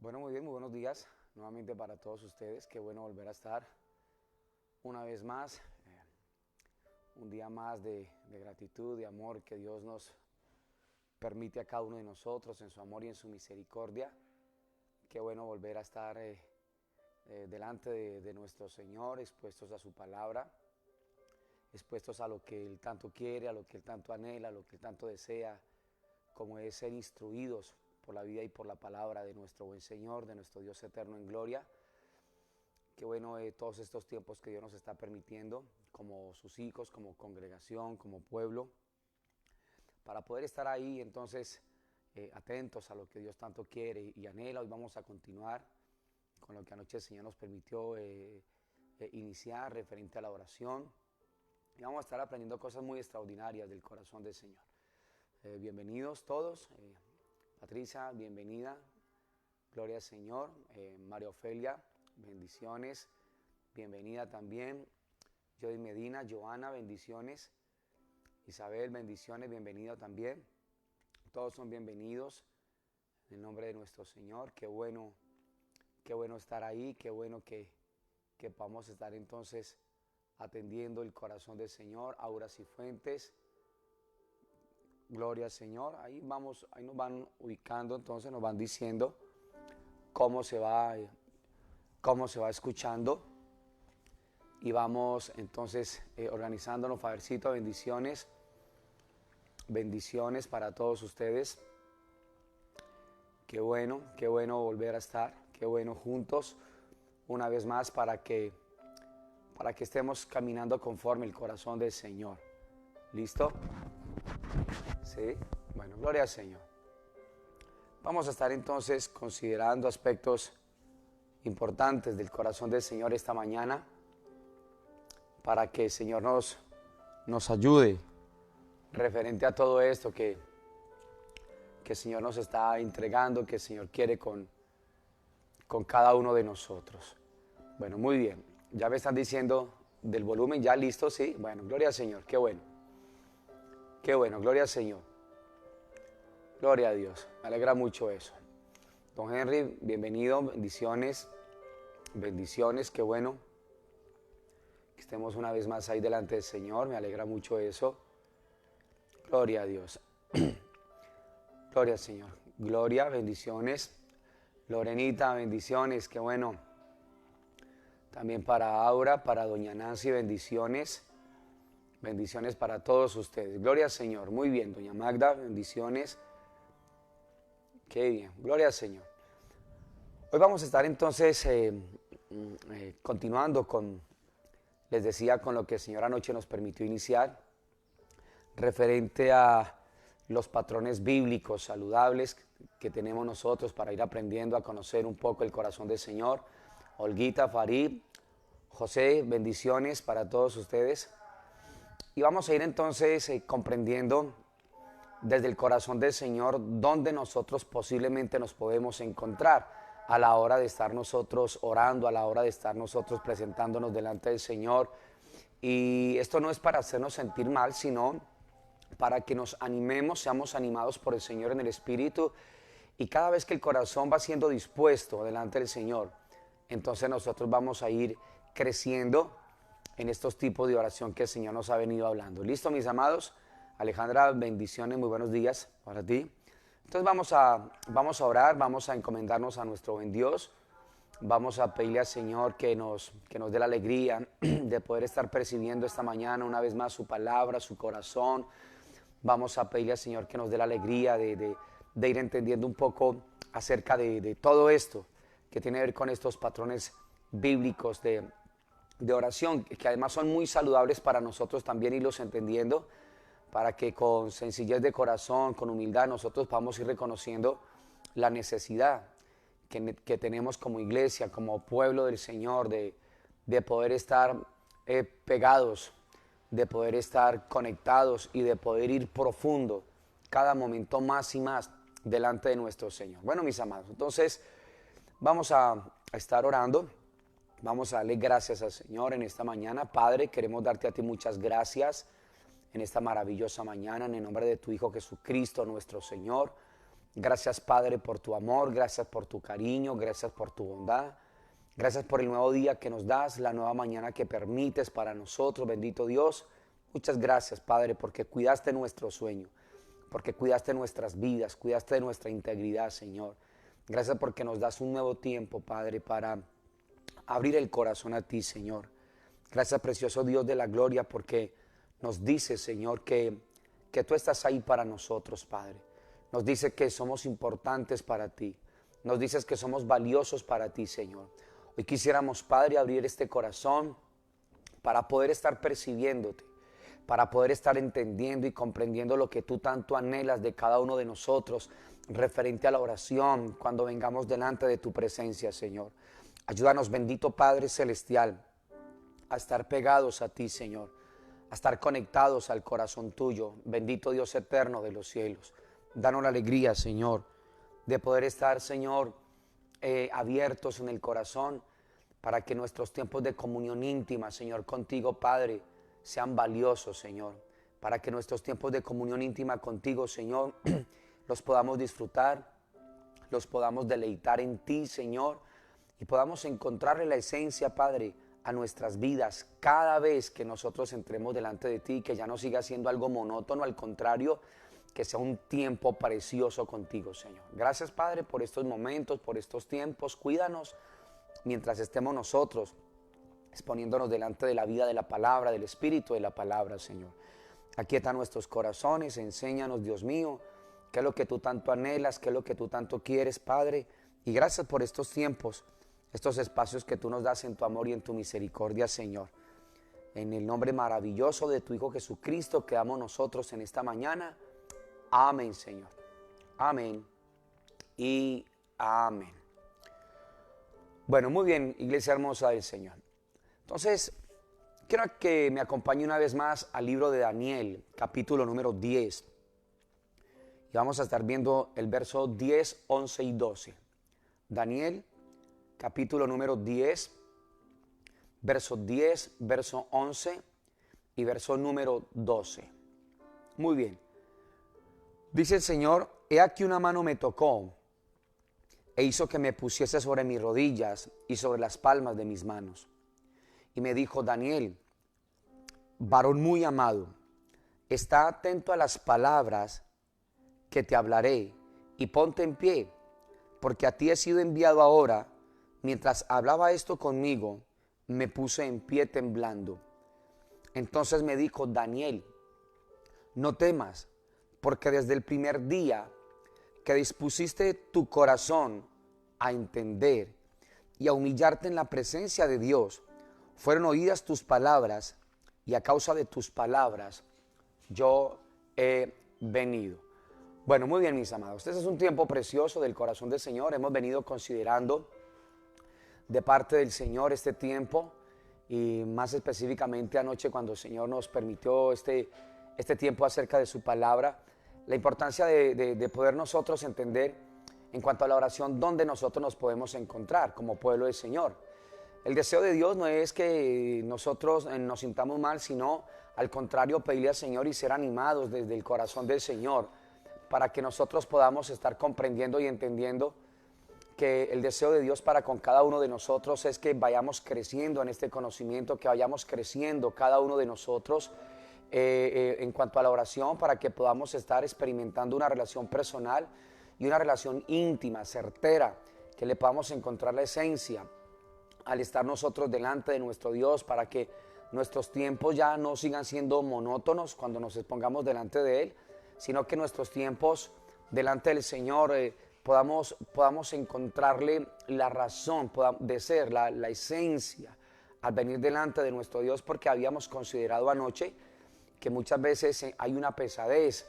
Bueno, muy bien, muy buenos días nuevamente para todos ustedes. Qué bueno volver a estar una vez más, un día más de gratitud, de amor que Dios nos permite a cada uno de nosotros en su amor y en su misericordia. Qué bueno volver a estar delante de nuestro Señor, expuestos a su palabra, expuestos a lo que Él tanto quiere, a lo que Él tanto anhela, a lo que Él tanto desea, como es ser instruidos por la vida y por la palabra de nuestro buen Señor, de nuestro Dios eterno en gloria. Qué bueno todos estos tiempos que Dios nos está permitiendo, como sus hijos, como congregación, como pueblo, para poder estar ahí entonces atentos a lo que Dios tanto quiere y anhela. Hoy vamos a continuar con lo que anoche el Señor nos permitió iniciar referente a la oración. Y vamos a estar aprendiendo cosas muy extraordinarias del corazón del Señor. Bienvenidos todos. Patricia, bienvenida. Gloria al Señor. María Ofelia, bendiciones. Bienvenida también. Jody Medina, Joana, bendiciones. Isabel, bendiciones, bienvenida también. Todos son bienvenidos en el nombre de nuestro Señor. Qué bueno estar ahí, qué bueno que podamos estar entonces atendiendo el corazón del Señor. Aura Cifuentes, gloria al Señor. Ahí nos van ubicando, entonces nos van diciendo cómo se va escuchando. Y vamos entonces organizándonos. Fabercito, bendiciones. Bendiciones para todos ustedes. Qué bueno volver a estar. Qué bueno juntos una vez más para que estemos caminando conforme el corazón del Señor. ¿Listo? Sí. Bueno, gloria al Señor. Vamos a estar entonces considerando aspectos importantes del corazón del Señor esta mañana, para que el Señor nos ayude referente a todo esto que el Señor nos está entregando, que el Señor quiere con cada uno de nosotros. Bueno, muy bien. Ya me están diciendo del volumen, ya listo, sí. Bueno, gloria al Señor, qué bueno. Qué bueno, gloria al Señor. Gloria a Dios, me alegra mucho eso. Don Henry, bienvenido, bendiciones. Bendiciones, qué bueno que estemos una vez más ahí delante del Señor, me alegra mucho eso. Gloria a Dios. Gloria al Señor. Gloria, bendiciones. Lorenita, bendiciones, qué bueno. También para Aura, para doña Nancy, bendiciones. Bendiciones para todos ustedes. Gloria al Señor. Muy bien, doña Magda, bendiciones. Qué bien, gloria al Señor. Hoy vamos a estar entonces continuando les decía, con lo que el Señor anoche nos permitió iniciar, referente a los patrones bíblicos saludables que tenemos nosotros para ir aprendiendo a conocer un poco el corazón del Señor. Olguita, Farid, José, bendiciones para todos ustedes. Y vamos a ir entonces comprendiendo desde el corazón del Señor dónde nosotros posiblemente nos podemos encontrar a la hora de estar nosotros orando, a la hora de estar nosotros presentándonos delante del Señor. Y esto no es para hacernos sentir mal, sino para que nos animemos, seamos animados por el Señor en el Espíritu. Y cada vez que el corazón va siendo dispuesto delante del Señor, entonces nosotros vamos a ir creciendo en estos tipos de oración que el Señor nos ha venido hablando. ¿Listo, mis amados? Alejandra, bendiciones, muy buenos días para ti. Entonces vamos a orar, vamos a encomendarnos a nuestro buen Dios. Vamos a pedirle al Señor que nos dé la alegría de poder estar percibiendo esta mañana una vez más su palabra, su corazón. Vamos a pedirle al Señor que nos dé la alegría de ir entendiendo un poco acerca de todo esto que tiene que ver con estos patrones bíblicos de oración, que además son muy saludables para nosotros también irlos entendiendo, para que con sencillez de corazón, con humildad, nosotros podamos ir reconociendo la necesidad que tenemos como iglesia, como pueblo del Señor, de poder estar pegados, de poder estar conectados y de poder ir profundo cada momento más y más delante de nuestro Señor. Bueno, mis amados, entonces vamos a estar orando, vamos a darle gracias al Señor en esta mañana. Padre, queremos darte a ti muchas gracias en esta maravillosa mañana, en el nombre de tu Hijo Jesucristo, nuestro Señor. Gracias, Padre, por tu amor, gracias por tu cariño, gracias por tu bondad. Gracias por el nuevo día que nos das, la nueva mañana que permites para nosotros, bendito Dios. Muchas gracias, Padre, porque cuidaste nuestro sueño, porque cuidaste nuestras vidas, cuidaste de nuestra integridad, Señor. Gracias porque nos das un nuevo tiempo, Padre, para abrir el corazón a ti, Señor. Gracias, precioso Dios de la gloria, porque nos dices, Señor, que tú estás ahí para nosotros, Padre. Nos dice que somos importantes para ti. Nos dices que somos valiosos para ti, Señor. Hoy quisiéramos, Padre, abrir este corazón para poder estar percibiéndote, para poder estar entendiendo y comprendiendo lo que tú tanto anhelas de cada uno de nosotros referente a la oración cuando vengamos delante de tu presencia, Señor. Ayúdanos, bendito Padre Celestial, a estar pegados a ti, Señor, a estar conectados al corazón tuyo, bendito Dios eterno de los cielos. Danos la alegría, Señor, de poder estar, Señor, abiertos en el corazón para que nuestros tiempos de comunión íntima, Señor, contigo, Padre, sean valiosos, Señor. Para que nuestros tiempos de comunión íntima contigo, Señor, los podamos disfrutar, los podamos deleitar en ti, Señor, y podamos encontrarle la esencia, Padre, a nuestras vidas cada vez que nosotros entremos delante de ti, que ya no siga siendo algo monótono, al contrario, que sea un tiempo precioso contigo, Señor. Gracias, Padre, por estos momentos, por estos tiempos. Cuídanos mientras estemos nosotros exponiéndonos delante de la vida de la palabra, del espíritu de la palabra, Señor. Aquieta nuestros corazones, enséñanos, Dios mío, qué es lo que tú tanto anhelas, qué es lo que tú tanto quieres, Padre. Y gracias por estos tiempos, estos espacios que tú nos das en tu amor y en tu misericordia, Señor. En el nombre maravilloso de tu Hijo Jesucristo, que damos nosotros en esta mañana. Amén, Señor. Amén y amén. Bueno, muy bien, iglesia hermosa del Señor. Entonces, quiero que me acompañe una vez más al libro de Daniel, capítulo número 10. Y vamos a estar viendo el verso 10, 11 y 12. Daniel, capítulo número 10, verso 10, verso 11 y verso número 12. Muy bien. Dice el Señor: he aquí una mano me tocó e hizo que me pusiese sobre mis rodillas y sobre las palmas de mis manos. Y me dijo: Daniel, varón muy amado, está atento a las palabras que te hablaré y ponte en pie, porque a ti he sido enviado ahora. Mientras hablaba esto conmigo, me puse en pie temblando. Entonces me dijo: Daniel, no temas, porque desde el primer día que dispusiste tu corazón a entender y a humillarte en la presencia de Dios, fueron oídas tus palabras, y a causa de tus palabras yo he venido. Bueno, muy bien, mis amados. Este es un tiempo precioso del corazón del Señor. Hemos venido considerando de parte del Señor este tiempo, y más específicamente anoche, cuando el Señor nos permitió este tiempo acerca de su palabra, la importancia de poder nosotros entender en cuanto a la oración dónde nosotros nos podemos encontrar como pueblo del Señor. El deseo de Dios no es que nosotros nos sintamos mal, sino al contrario, pedirle al Señor y ser animados desde el corazón del Señor, para que nosotros podamos estar comprendiendo y entendiendo que el deseo de Dios para con cada uno de nosotros es que vayamos creciendo en este conocimiento, que vayamos creciendo cada uno de nosotros en cuanto a la oración, para que podamos estar experimentando una relación personal y una relación íntima, certera, que le podamos encontrar la esencia al estar nosotros delante de nuestro Dios, para que nuestros tiempos ya no sigan siendo monótonos cuando nos expongamos delante de Él, sino que nuestros tiempos delante del Señor podamos encontrarle la razón de ser, la esencia al venir delante de nuestro Dios, porque habíamos considerado anoche que muchas veces hay una pesadez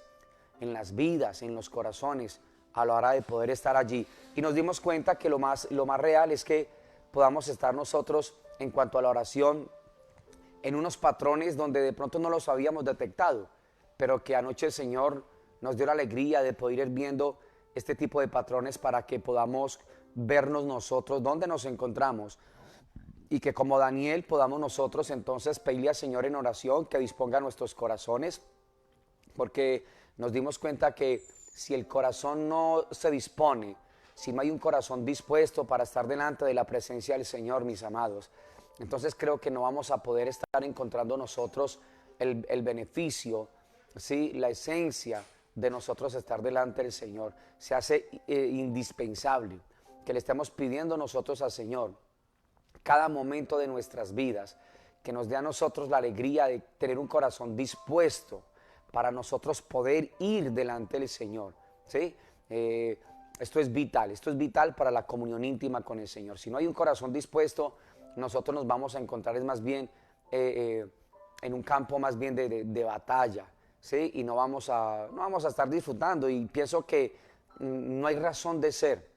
en las vidas, en los corazones, a la hora de poder estar allí. Y nos dimos cuenta que lo más real es que podamos estar nosotros en cuanto a la oración en unos patrones donde de pronto no los habíamos detectado, pero que anoche el Señor nos dio la alegría de poder ir viendo este tipo de patrones, para que podamos vernos nosotros dónde nos encontramos, y que como Daniel podamos nosotros entonces pedirle al Señor en oración que disponga nuestros corazones, porque nos dimos cuenta que si el corazón no se dispone, si no hay un corazón dispuesto para estar delante de la presencia del Señor, mis amados, entonces creo que no vamos a poder estar encontrando nosotros el beneficio, ¿sí? La esencia de nosotros estar delante del Señor. Se hace indispensable que le estemos pidiendo nosotros al Señor cada momento de nuestras vidas, que nos dé a nosotros la alegría de tener un corazón dispuesto para nosotros poder ir delante del Señor, ¿sí? Esto es vital para la comunión íntima con el Señor. Si no hay un corazón dispuesto, nosotros nos vamos a encontrar es más bien en un campo más bien de batalla, ¿sí? Y no vamos a estar disfrutando, y pienso que no hay razón de ser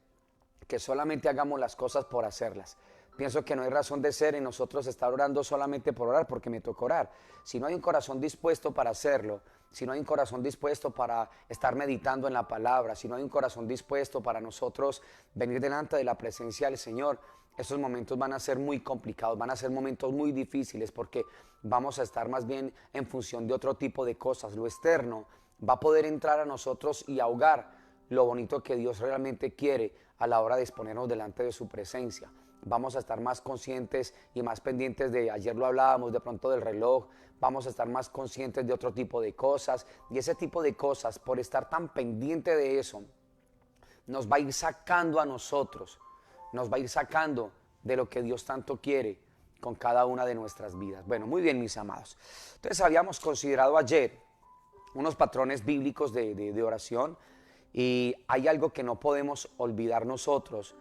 que solamente hagamos las cosas por hacerlas. Pienso que no hay razón de ser en nosotros estar orando solamente por orar, porque me toca orar. Si no hay un corazón dispuesto para hacerlo, si no hay un corazón dispuesto para estar meditando en la palabra, si no hay un corazón dispuesto para nosotros venir delante de la presencia del Señor, esos momentos van a ser muy complicados, van a ser momentos muy difíciles, porque vamos a estar más bien en función de otro tipo de cosas. Lo externo va a poder entrar a nosotros y ahogar lo bonito que Dios realmente quiere a la hora de exponernos delante de su presencia. Vamos a estar más conscientes y más pendientes de, ayer lo hablábamos de pronto del reloj, vamos a estar más conscientes de otro tipo de cosas, y ese tipo de cosas, por estar tan pendiente de eso, nos va a ir sacando a nosotros, nos va a ir sacando de lo que Dios tanto quiere con cada una de nuestras vidas. Bueno, muy bien, mis amados. Entonces habíamos considerado ayer unos patrones bíblicos de oración, y hay algo que no podemos olvidar nosotros,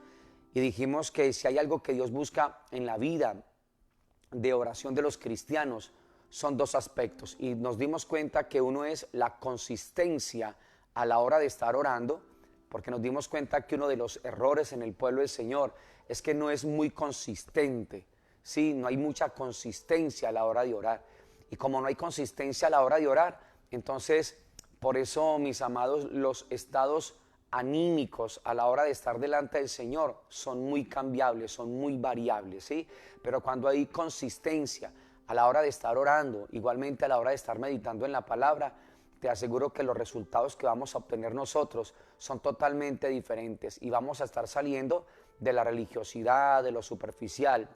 y dijimos que si hay algo que Dios busca en la vida de oración de los cristianos, son dos aspectos, y nos dimos cuenta que uno es la consistencia a la hora de estar orando, porque nos dimos cuenta que uno de los errores en el pueblo del Señor es que no es muy consistente, ¿sí? No hay mucha consistencia a la hora de orar, y como no hay consistencia a la hora de orar, entonces por eso, mis amados, los estados anímicos a la hora de estar delante del Señor son muy cambiables, son muy variables, ¿sí? Pero cuando hay consistencia a la hora de estar orando, igualmente a la hora de estar meditando en la palabra, te aseguro que los resultados que vamos a obtener nosotros son totalmente diferentes, y vamos a estar saliendo de la religiosidad, de lo superficial,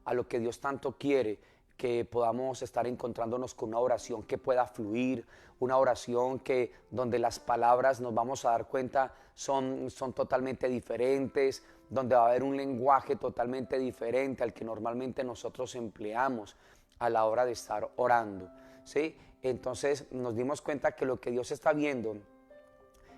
a lo que Dios tanto quiere, que podamos estar encontrándonos con una oración que pueda fluir, una oración que donde las palabras nos vamos a dar cuenta son totalmente diferentes, donde va a haber un lenguaje totalmente diferente al que normalmente nosotros empleamos a la hora de estar orando, ¿sí? Entonces nos dimos cuenta que lo que Dios está viendo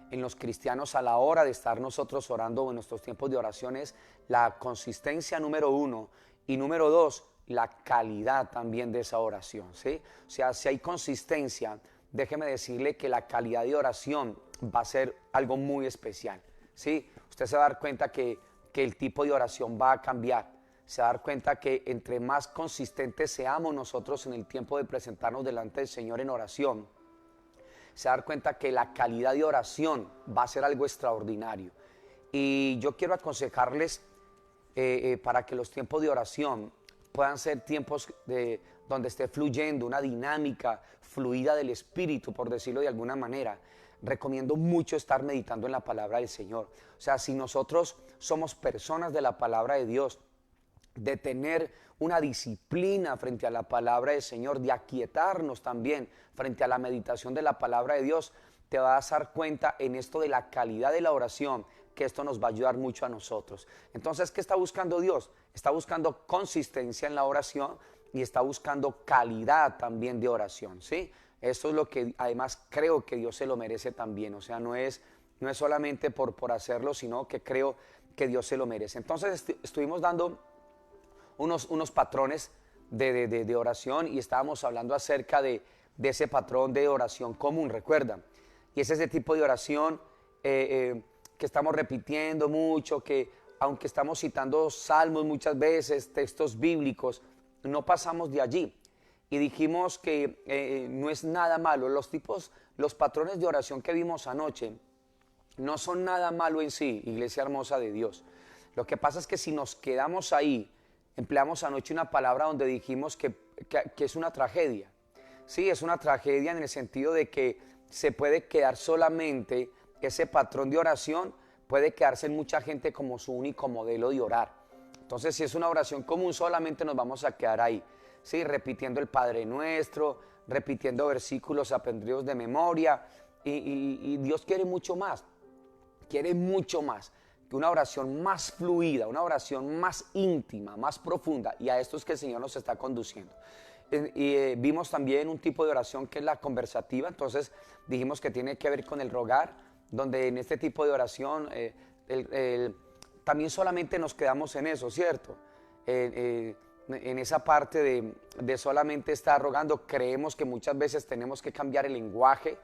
en los cristianos a la hora de estar nosotros orando en nuestros tiempos de oración es la consistencia, número uno, y número dos, la calidad también de esa oración, ¿sí? O sea, si hay consistencia, déjeme decirle que la calidad de oración va a ser algo muy especial, ¿sí? Usted se va a dar cuenta que el tipo de oración va a cambiar, se va a dar cuenta que entre más consistentes seamos nosotros en el tiempo de presentarnos delante del Señor en oración, se va a dar cuenta que la calidad de oración va a ser algo extraordinario. Y yo quiero aconsejarles para que los tiempos de oración puedan ser tiempos donde esté fluyendo una dinámica fluida del Espíritu, por decirlo de alguna manera. Recomiendo mucho estar meditando en la palabra del Señor. O sea, si nosotros somos personas de la palabra de Dios, de tener una disciplina frente a la palabra del Señor, de aquietarnos también frente a la meditación de la palabra de Dios, te vas a dar cuenta en esto de la calidad de la oración, que esto nos va a ayudar mucho a nosotros. Entonces, ¿qué está buscando Dios? Está buscando consistencia en la oración y está buscando calidad también de oración, ¿sí? Eso es lo que además creo que Dios se lo merece también. O sea, no es solamente por hacerlo, sino que creo que Dios se lo merece. Entonces estuvimos dando unos patrones de oración, y estábamos hablando acerca de ese patrón de oración común, ¿recuerdan? Y es ese tipo de oración que estamos repitiendo mucho, que aunque estamos citando salmos muchas veces, textos bíblicos, no pasamos de allí. Y dijimos que no es nada malo. Los patrones de oración que vimos anoche no son nada malo en sí, iglesia hermosa de Dios. Lo que pasa es que si nos quedamos ahí, empleamos anoche una palabra donde dijimos que es una tragedia. Sí, es una tragedia en el sentido de que se puede quedar solamente, ese patrón de oración puede quedarse en mucha gente como su único modelo de orar. Entonces, si es una oración común, solamente nos vamos a quedar ahí, ¿sí? Repitiendo el Padre Nuestro, repitiendo versículos aprendidos de memoria, y Dios quiere mucho más, que una oración más fluida, una oración más íntima, más profunda, y a esto es que el Señor nos está conduciendo. Vimos también un tipo de oración que es la conversativa, entonces dijimos que tiene que ver con el rogar, donde en este tipo de oración también solamente nos quedamos en eso, ¿cierto? En esa parte de solamente estar rogando, creemos que muchas veces tenemos que cambiar el lenguaje.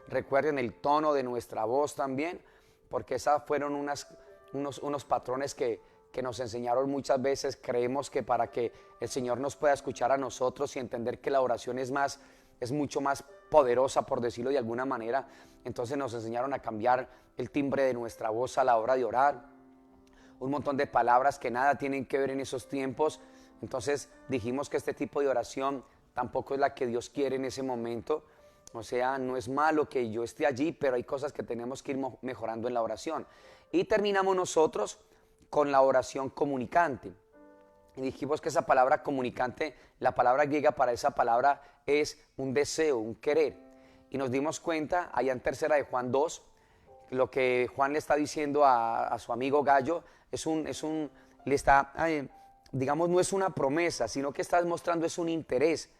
Recuerden el tono de nuestra voz también, porque esas fueron unos patrones que nos enseñaron muchas veces. Creemos que para que el Señor nos pueda escuchar a nosotros y entender que la oración es mucho más poderosa, por decirlo de alguna manera, entonces nos enseñaron a cambiar el timbre de nuestra voz a la hora de orar. Un montón de palabras que nada tienen que ver en esos tiempos. Entonces dijimos que este tipo de oración tampoco es la que Dios quiere en ese momento. O sea, no es malo que yo esté allí, pero hay cosas que tenemos que ir mejorando en la oración. Y terminamos nosotros con la oración comunicante. Y dijimos que esa palabra comunicante, la palabra griega para esa palabra es un deseo, un querer. Y nos dimos cuenta allá en tercera de Juan 2, lo que Juan le está diciendo a su amigo Gallo, digamos, no es una promesa, sino que está mostrando es un interés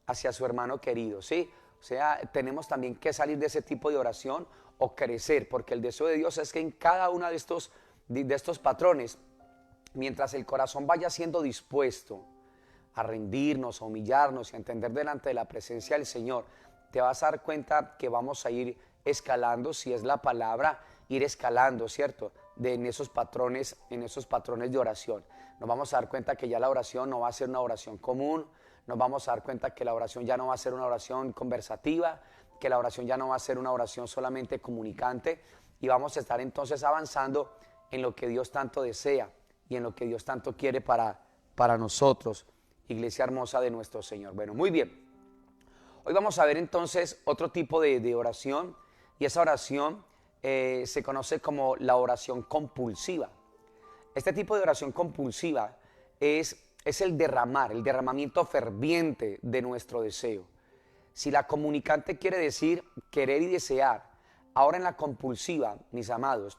hacia su hermano querido, ¿sí? O sea, tenemos también que salir de ese tipo de oración o crecer, porque el deseo de Dios es que en cada uno de estos patrones, mientras el corazón vaya siendo dispuesto a rendirnos, a humillarnos y a entender delante de la presencia del Señor, te vas a dar cuenta que vamos a ir escalando, si es la palabra, ir escalando, ¿cierto? En esos patrones de oración. Nos vamos a dar cuenta que ya la oración no va a ser una oración común, nos vamos a dar cuenta que la oración ya no va a ser una oración conversativa, que la oración ya no va a ser una oración solamente comunicante, y vamos a estar entonces avanzando en lo que Dios tanto desea y en lo que Dios tanto quiere para nosotros, iglesia hermosa de nuestro Señor. Bueno, muy bien. Hoy vamos a ver entonces otro tipo de oración, y esa oración se conoce como la oración compulsiva. Este tipo de oración compulsiva es el derramamiento ferviente de nuestro deseo. Si la comunicante quiere decir querer y desear, ahora en la compulsiva, mis amados,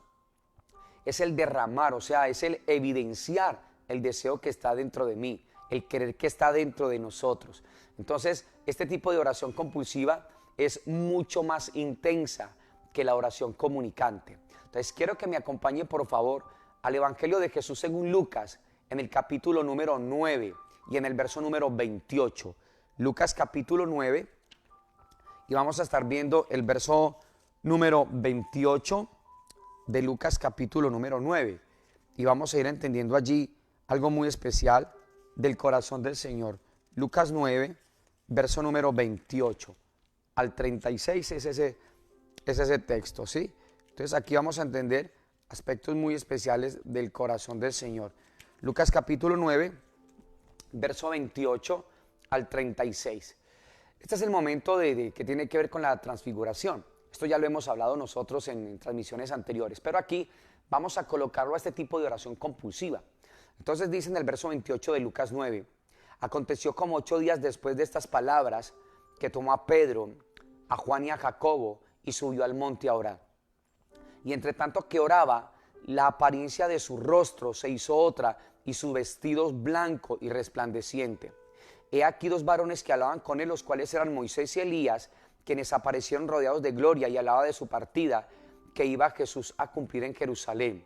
es el derramar, o sea, es el evidenciar el deseo que está dentro de mí, el querer que está dentro de nosotros. Entonces, este tipo de oración compulsiva es mucho más intensa que la oración comunicante. Entonces, quiero que me acompañe, por favor, al Evangelio de Jesús según Lucas, en el capítulo número 9 y en el verso número 28. Lucas capítulo 9, y vamos a estar viendo el verso número 28 de Lucas capítulo número 9. Y vamos a ir entendiendo allí algo muy especial del corazón del Señor. Lucas 9, verso número 28 al 36 es ese texto, ¿sí? Entonces aquí vamos a entender aspectos muy especiales del corazón del Señor. Lucas capítulo 9, verso 28 al 36. Este es el momento que tiene que ver con la transfiguración. Esto ya lo hemos hablado nosotros en transmisiones anteriores, pero aquí vamos a colocarlo a este tipo de oración compulsiva. Entonces dice en el verso 28 de Lucas 9, aconteció como 8 días después de estas palabras que tomó a Pedro, a Juan y a Jacobo y subió al monte a orar. Y entre tanto que oraba, la apariencia de su rostro se hizo otra y su vestido blanco y resplandeciente. He aquí 2 varones que hablaban con él, los cuales eran Moisés y Elías, quienes aparecieron rodeados de gloria, y hablaba de su partida que iba Jesús a cumplir en Jerusalén.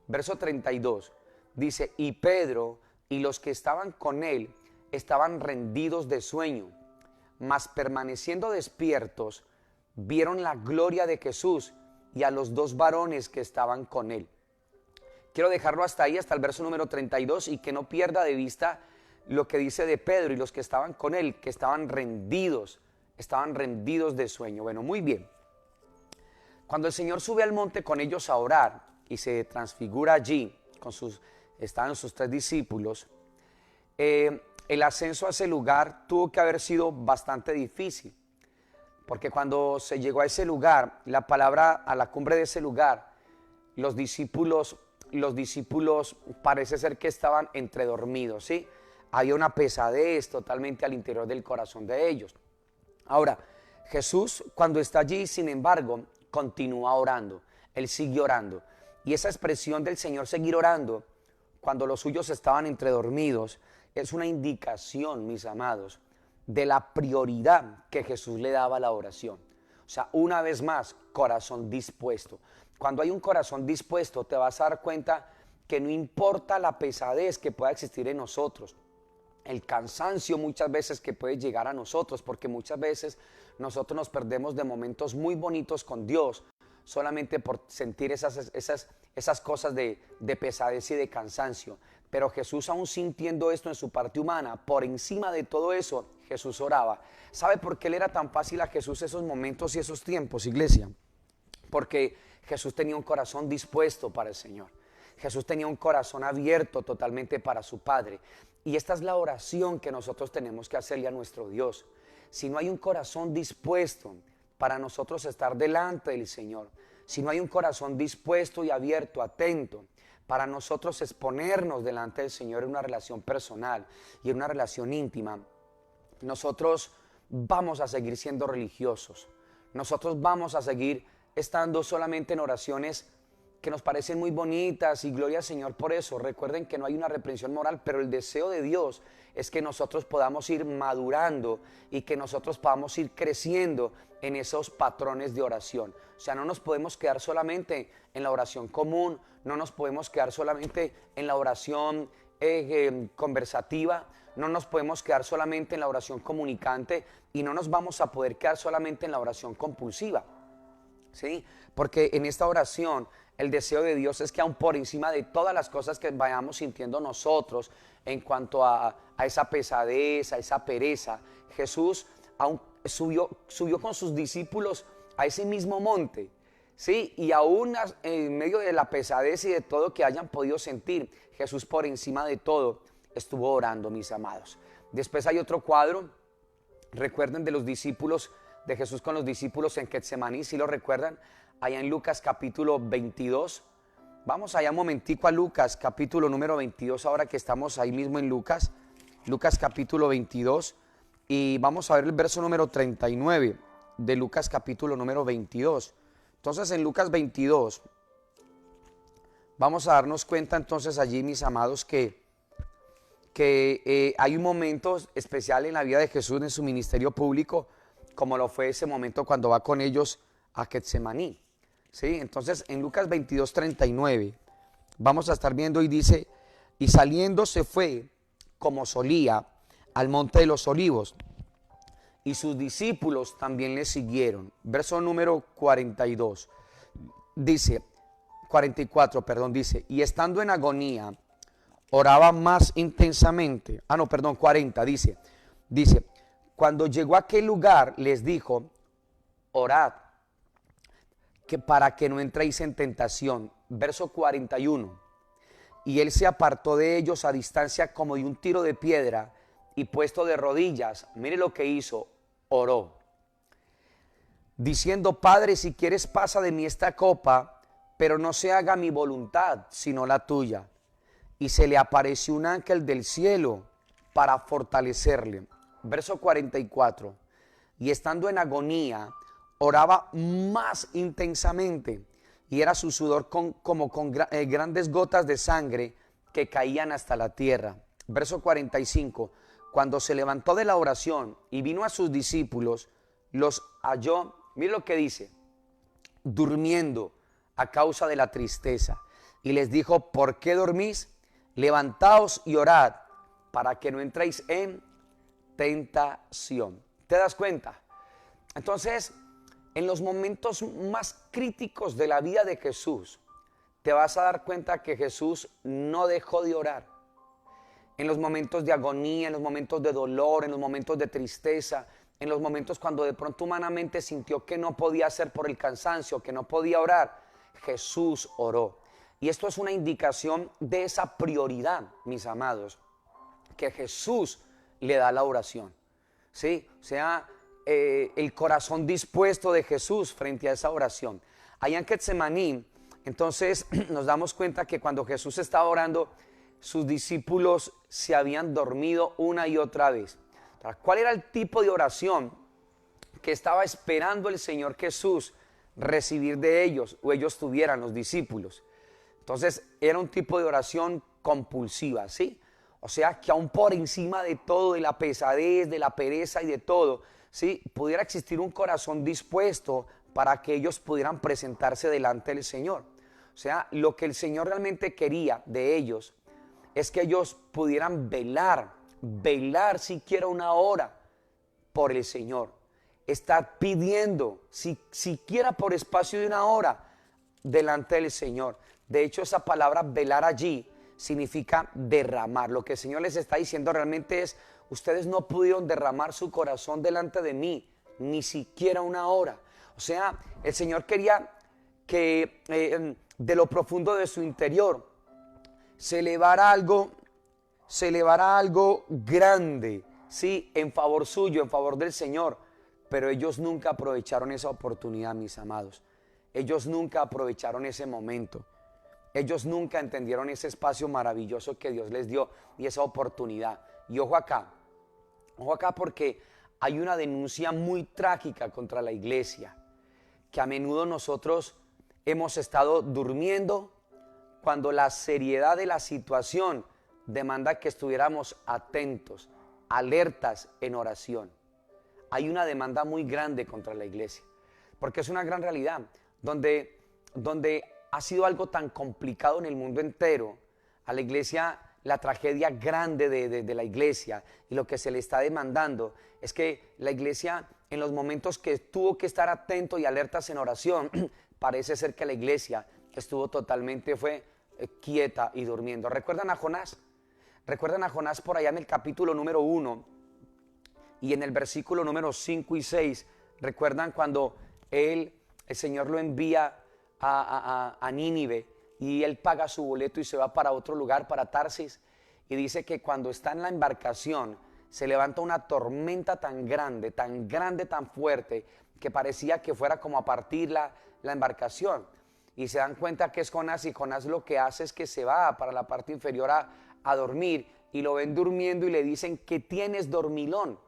Verso 32 dice, y Pedro y los que estaban con él estaban rendidos de sueño, mas permaneciendo despiertos vieron la gloria de Jesús y a los 2 varones que estaban con él. Quiero dejarlo hasta ahí, hasta el verso número 32, y que no pierda de vista lo que dice de Pedro y los que estaban con él, que estaban rendidos de sueño. Bueno, muy bien. Cuando el Señor sube al monte con ellos a orar y se transfigura allí, estaban sus 3 discípulos, el ascenso a ese lugar tuvo que haber sido bastante difícil, Porque cuando se llegó a ese lugar, la palabra a la cumbre de ese lugar, los discípulos parece ser que estaban entredormidos, ¿sí? Había una pesadez totalmente al interior del corazón de ellos. Ahora, Jesús cuando está allí, sin embargo, continúa orando. Él sigue orando. Y esa expresión del Señor seguir orando, cuando los suyos estaban entredormidos, es una indicación, mis amados, de la prioridad que Jesús le daba a la oración. O sea, una vez más, corazón dispuesto. Cuando hay un corazón dispuesto, te vas a dar cuenta que no importa la pesadez que pueda existir en nosotros, el cansancio muchas veces que puede llegar a nosotros, porque muchas veces nosotros nos perdemos de momentos muy bonitos con Dios, solamente por sentir esas cosas de pesadez y de cansancio. Pero Jesús, aún sintiendo esto en su parte humana, por encima de todo eso, Jesús oraba. ¿Sabe por qué le era tan fácil a Jesús esos momentos y esos tiempos, iglesia? Porque Jesús tenía un corazón dispuesto para el Señor. Jesús tenía un corazón abierto totalmente para su Padre. Y esta es la oración que nosotros tenemos que hacerle a nuestro Dios. Si no hay un corazón dispuesto para nosotros estar delante del Señor, si no hay un corazón dispuesto y abierto, atento, para nosotros exponernos delante del Señor en una relación personal y en una relación íntima, nosotros vamos a seguir siendo religiosos. Nosotros vamos a seguir estando solamente en oraciones que nos parecen muy bonitas y gloria al Señor por eso. Recuerden que no hay una reprensión moral, pero el deseo de Dios es que nosotros podamos ir madurando y que nosotros podamos ir creciendo en esos patrones de oración. O sea, no nos podemos quedar solamente en la oración común, no nos podemos quedar solamente en la oración conversativa, no nos podemos quedar solamente en la oración comunicante y no nos vamos a poder quedar solamente en la oración compulsiva. ¿Sí? Porque en esta oración el deseo de Dios es que aún por encima de todas las cosas que vayamos sintiendo nosotros en cuanto a esa pesadez, a esa pereza, Jesús aún subió con sus discípulos a ese mismo monte, ¿sí? Y aún en medio de la pesadez y de todo que hayan podido sentir, Jesús por encima de todo estuvo orando, mis amados. Después hay otro cuadro, recuerden, de los discípulos de Jesús con los discípulos en Getsemaní, si lo recuerdan, allá en Lucas capítulo 22. Vamos allá un momentico a Lucas capítulo número 22, ahora que estamos ahí mismo en Lucas capítulo 22, y vamos a ver el verso número 39 de Lucas capítulo número 22. Entonces en Lucas 22 vamos a darnos cuenta entonces allí, mis amados, que hay un momento especial en la vida de Jesús en su ministerio público, como lo fue ese momento cuando va con ellos a Getsemaní. ¿Sí? Entonces en Lucas 22, 39 vamos a estar viendo y dice: y saliendo se fue como solía al monte de los olivos, y sus discípulos también le siguieron. Verso número 42 dice, 44, perdón, dice: y estando en agonía oraba más intensamente. 40, dice, cuando llegó a aquel lugar les dijo: orad que para que no entréis en tentación. Verso 41, y él se apartó de ellos a distancia como de un tiro de piedra, y puesto de rodillas, mire lo que hizo, oró, diciendo: Padre, si quieres pasa de mí esta copa, pero no se haga mi voluntad sino la tuya. Y se le apareció un ángel del cielo para fortalecerle. Verso 44, y estando en agonía oraba más intensamente, y era su sudor como con grandes gotas de sangre que caían hasta la tierra. Verso 45, cuando se levantó de la oración y vino a sus discípulos, los halló, mire lo que dice, durmiendo a causa de la tristeza, y les dijo: ¿por qué dormís? Levantaos y orad para que no entréis en tentación. ¿Te das cuenta? Entonces, en los momentos más críticos de la vida de Jesús, te vas a dar cuenta que Jesús no dejó de orar. En los momentos de agonía, en los momentos de dolor, en los momentos de tristeza, en los momentos cuando de pronto humanamente sintió que no podía hacer por el cansancio, que no podía orar, Jesús oró. Y esto es una indicación de esa prioridad, mis amados, que Jesús le da a la oración. ¿Sí? O sea, el corazón dispuesto de Jesús frente a esa oración. Allá en Getsemaní, entonces nos damos cuenta que cuando Jesús estaba orando, sus discípulos se habían dormido una y otra vez. ¿Cuál era el tipo de oración que estaba esperando el Señor Jesús recibir de ellos, o ellos tuvieran, los discípulos? Entonces era un tipo de oración compulsiva, ¿sí? O sea, que aún por encima de todo, de la pesadez, de la pereza y de todo, ¿sí?, pudiera existir un corazón dispuesto para que ellos pudieran presentarse delante del Señor. O sea, lo que el Señor realmente quería de ellos es que ellos pudieran velar siquiera una hora por el Señor. Estar pidiendo siquiera por espacio de una hora delante del Señor. De hecho, esa palabra velar allí significa derramar. Lo que el Señor les está diciendo realmente es: ustedes no pudieron derramar su corazón delante de mí, ni siquiera una hora. O sea, el Señor quería que de lo profundo de su interior se elevara algo grande, ¿sí?, en favor suyo, en favor del Señor. Pero ellos nunca aprovecharon esa oportunidad, mis amados. Ellos nunca aprovecharon ese momento. Ellos nunca entendieron ese espacio maravilloso que Dios les dio y esa oportunidad. Y ojo acá porque hay una denuncia muy trágica contra la iglesia, que a menudo nosotros hemos estado durmiendo cuando la seriedad de la situación demanda que estuviéramos atentos, alertas en oración. Hay una demanda muy grande contra la iglesia, porque es una gran realidad, donde ha sido algo tan complicado en el mundo entero. A la iglesia, la tragedia grande de la iglesia y lo que se le está demandando es que la iglesia, en los momentos que tuvo que estar atento y alertas en oración, parece ser que la iglesia estuvo totalmente quieta y durmiendo. ¿Recuerdan a Jonás? ¿Recuerdan a Jonás por allá en el capítulo número 1 y en el versículo número 5 y 6? ¿Recuerdan cuando el Señor lo envía a Nínive y él paga su boleto y se va para otro lugar, para Tarsis? Y dice que cuando está en la embarcación se levanta una tormenta tan grande, tan fuerte, que parecía que fuera como a partir la embarcación. Y se dan cuenta que es Jonás, y Jonás lo que hace es que se va para la parte inferior a dormir, y lo ven durmiendo y le dicen que tienes dormilón.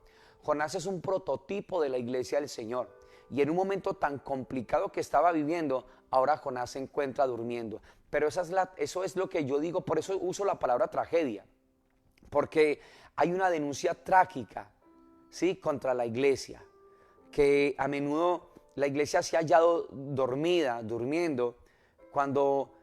Jonás es un prototipo de la iglesia del Señor, y en un momento tan complicado que estaba viviendo, ahora Jonás se encuentra durmiendo. Pero eso es lo que yo digo, por eso uso la palabra tragedia, porque hay una denuncia trágica, ¿sí?, contra la iglesia, que a menudo la iglesia se ha hallado durmiendo, cuando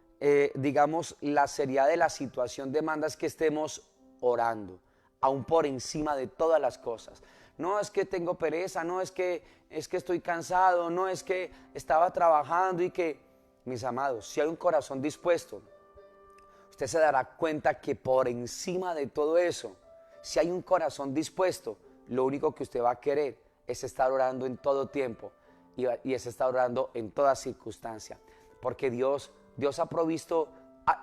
digamos la seriedad de la situación demanda es que estemos orando, aún por encima de todas las cosas. No es que tengo pereza, no es que estoy cansado, no es que estaba trabajando y que... Mis amados, si hay un corazón dispuesto, usted se dará cuenta que por encima de todo eso, si hay un corazón dispuesto, lo único que usted va a querer es estar orando en todo tiempo y es estar orando en toda circunstancia, porque Dios ha provisto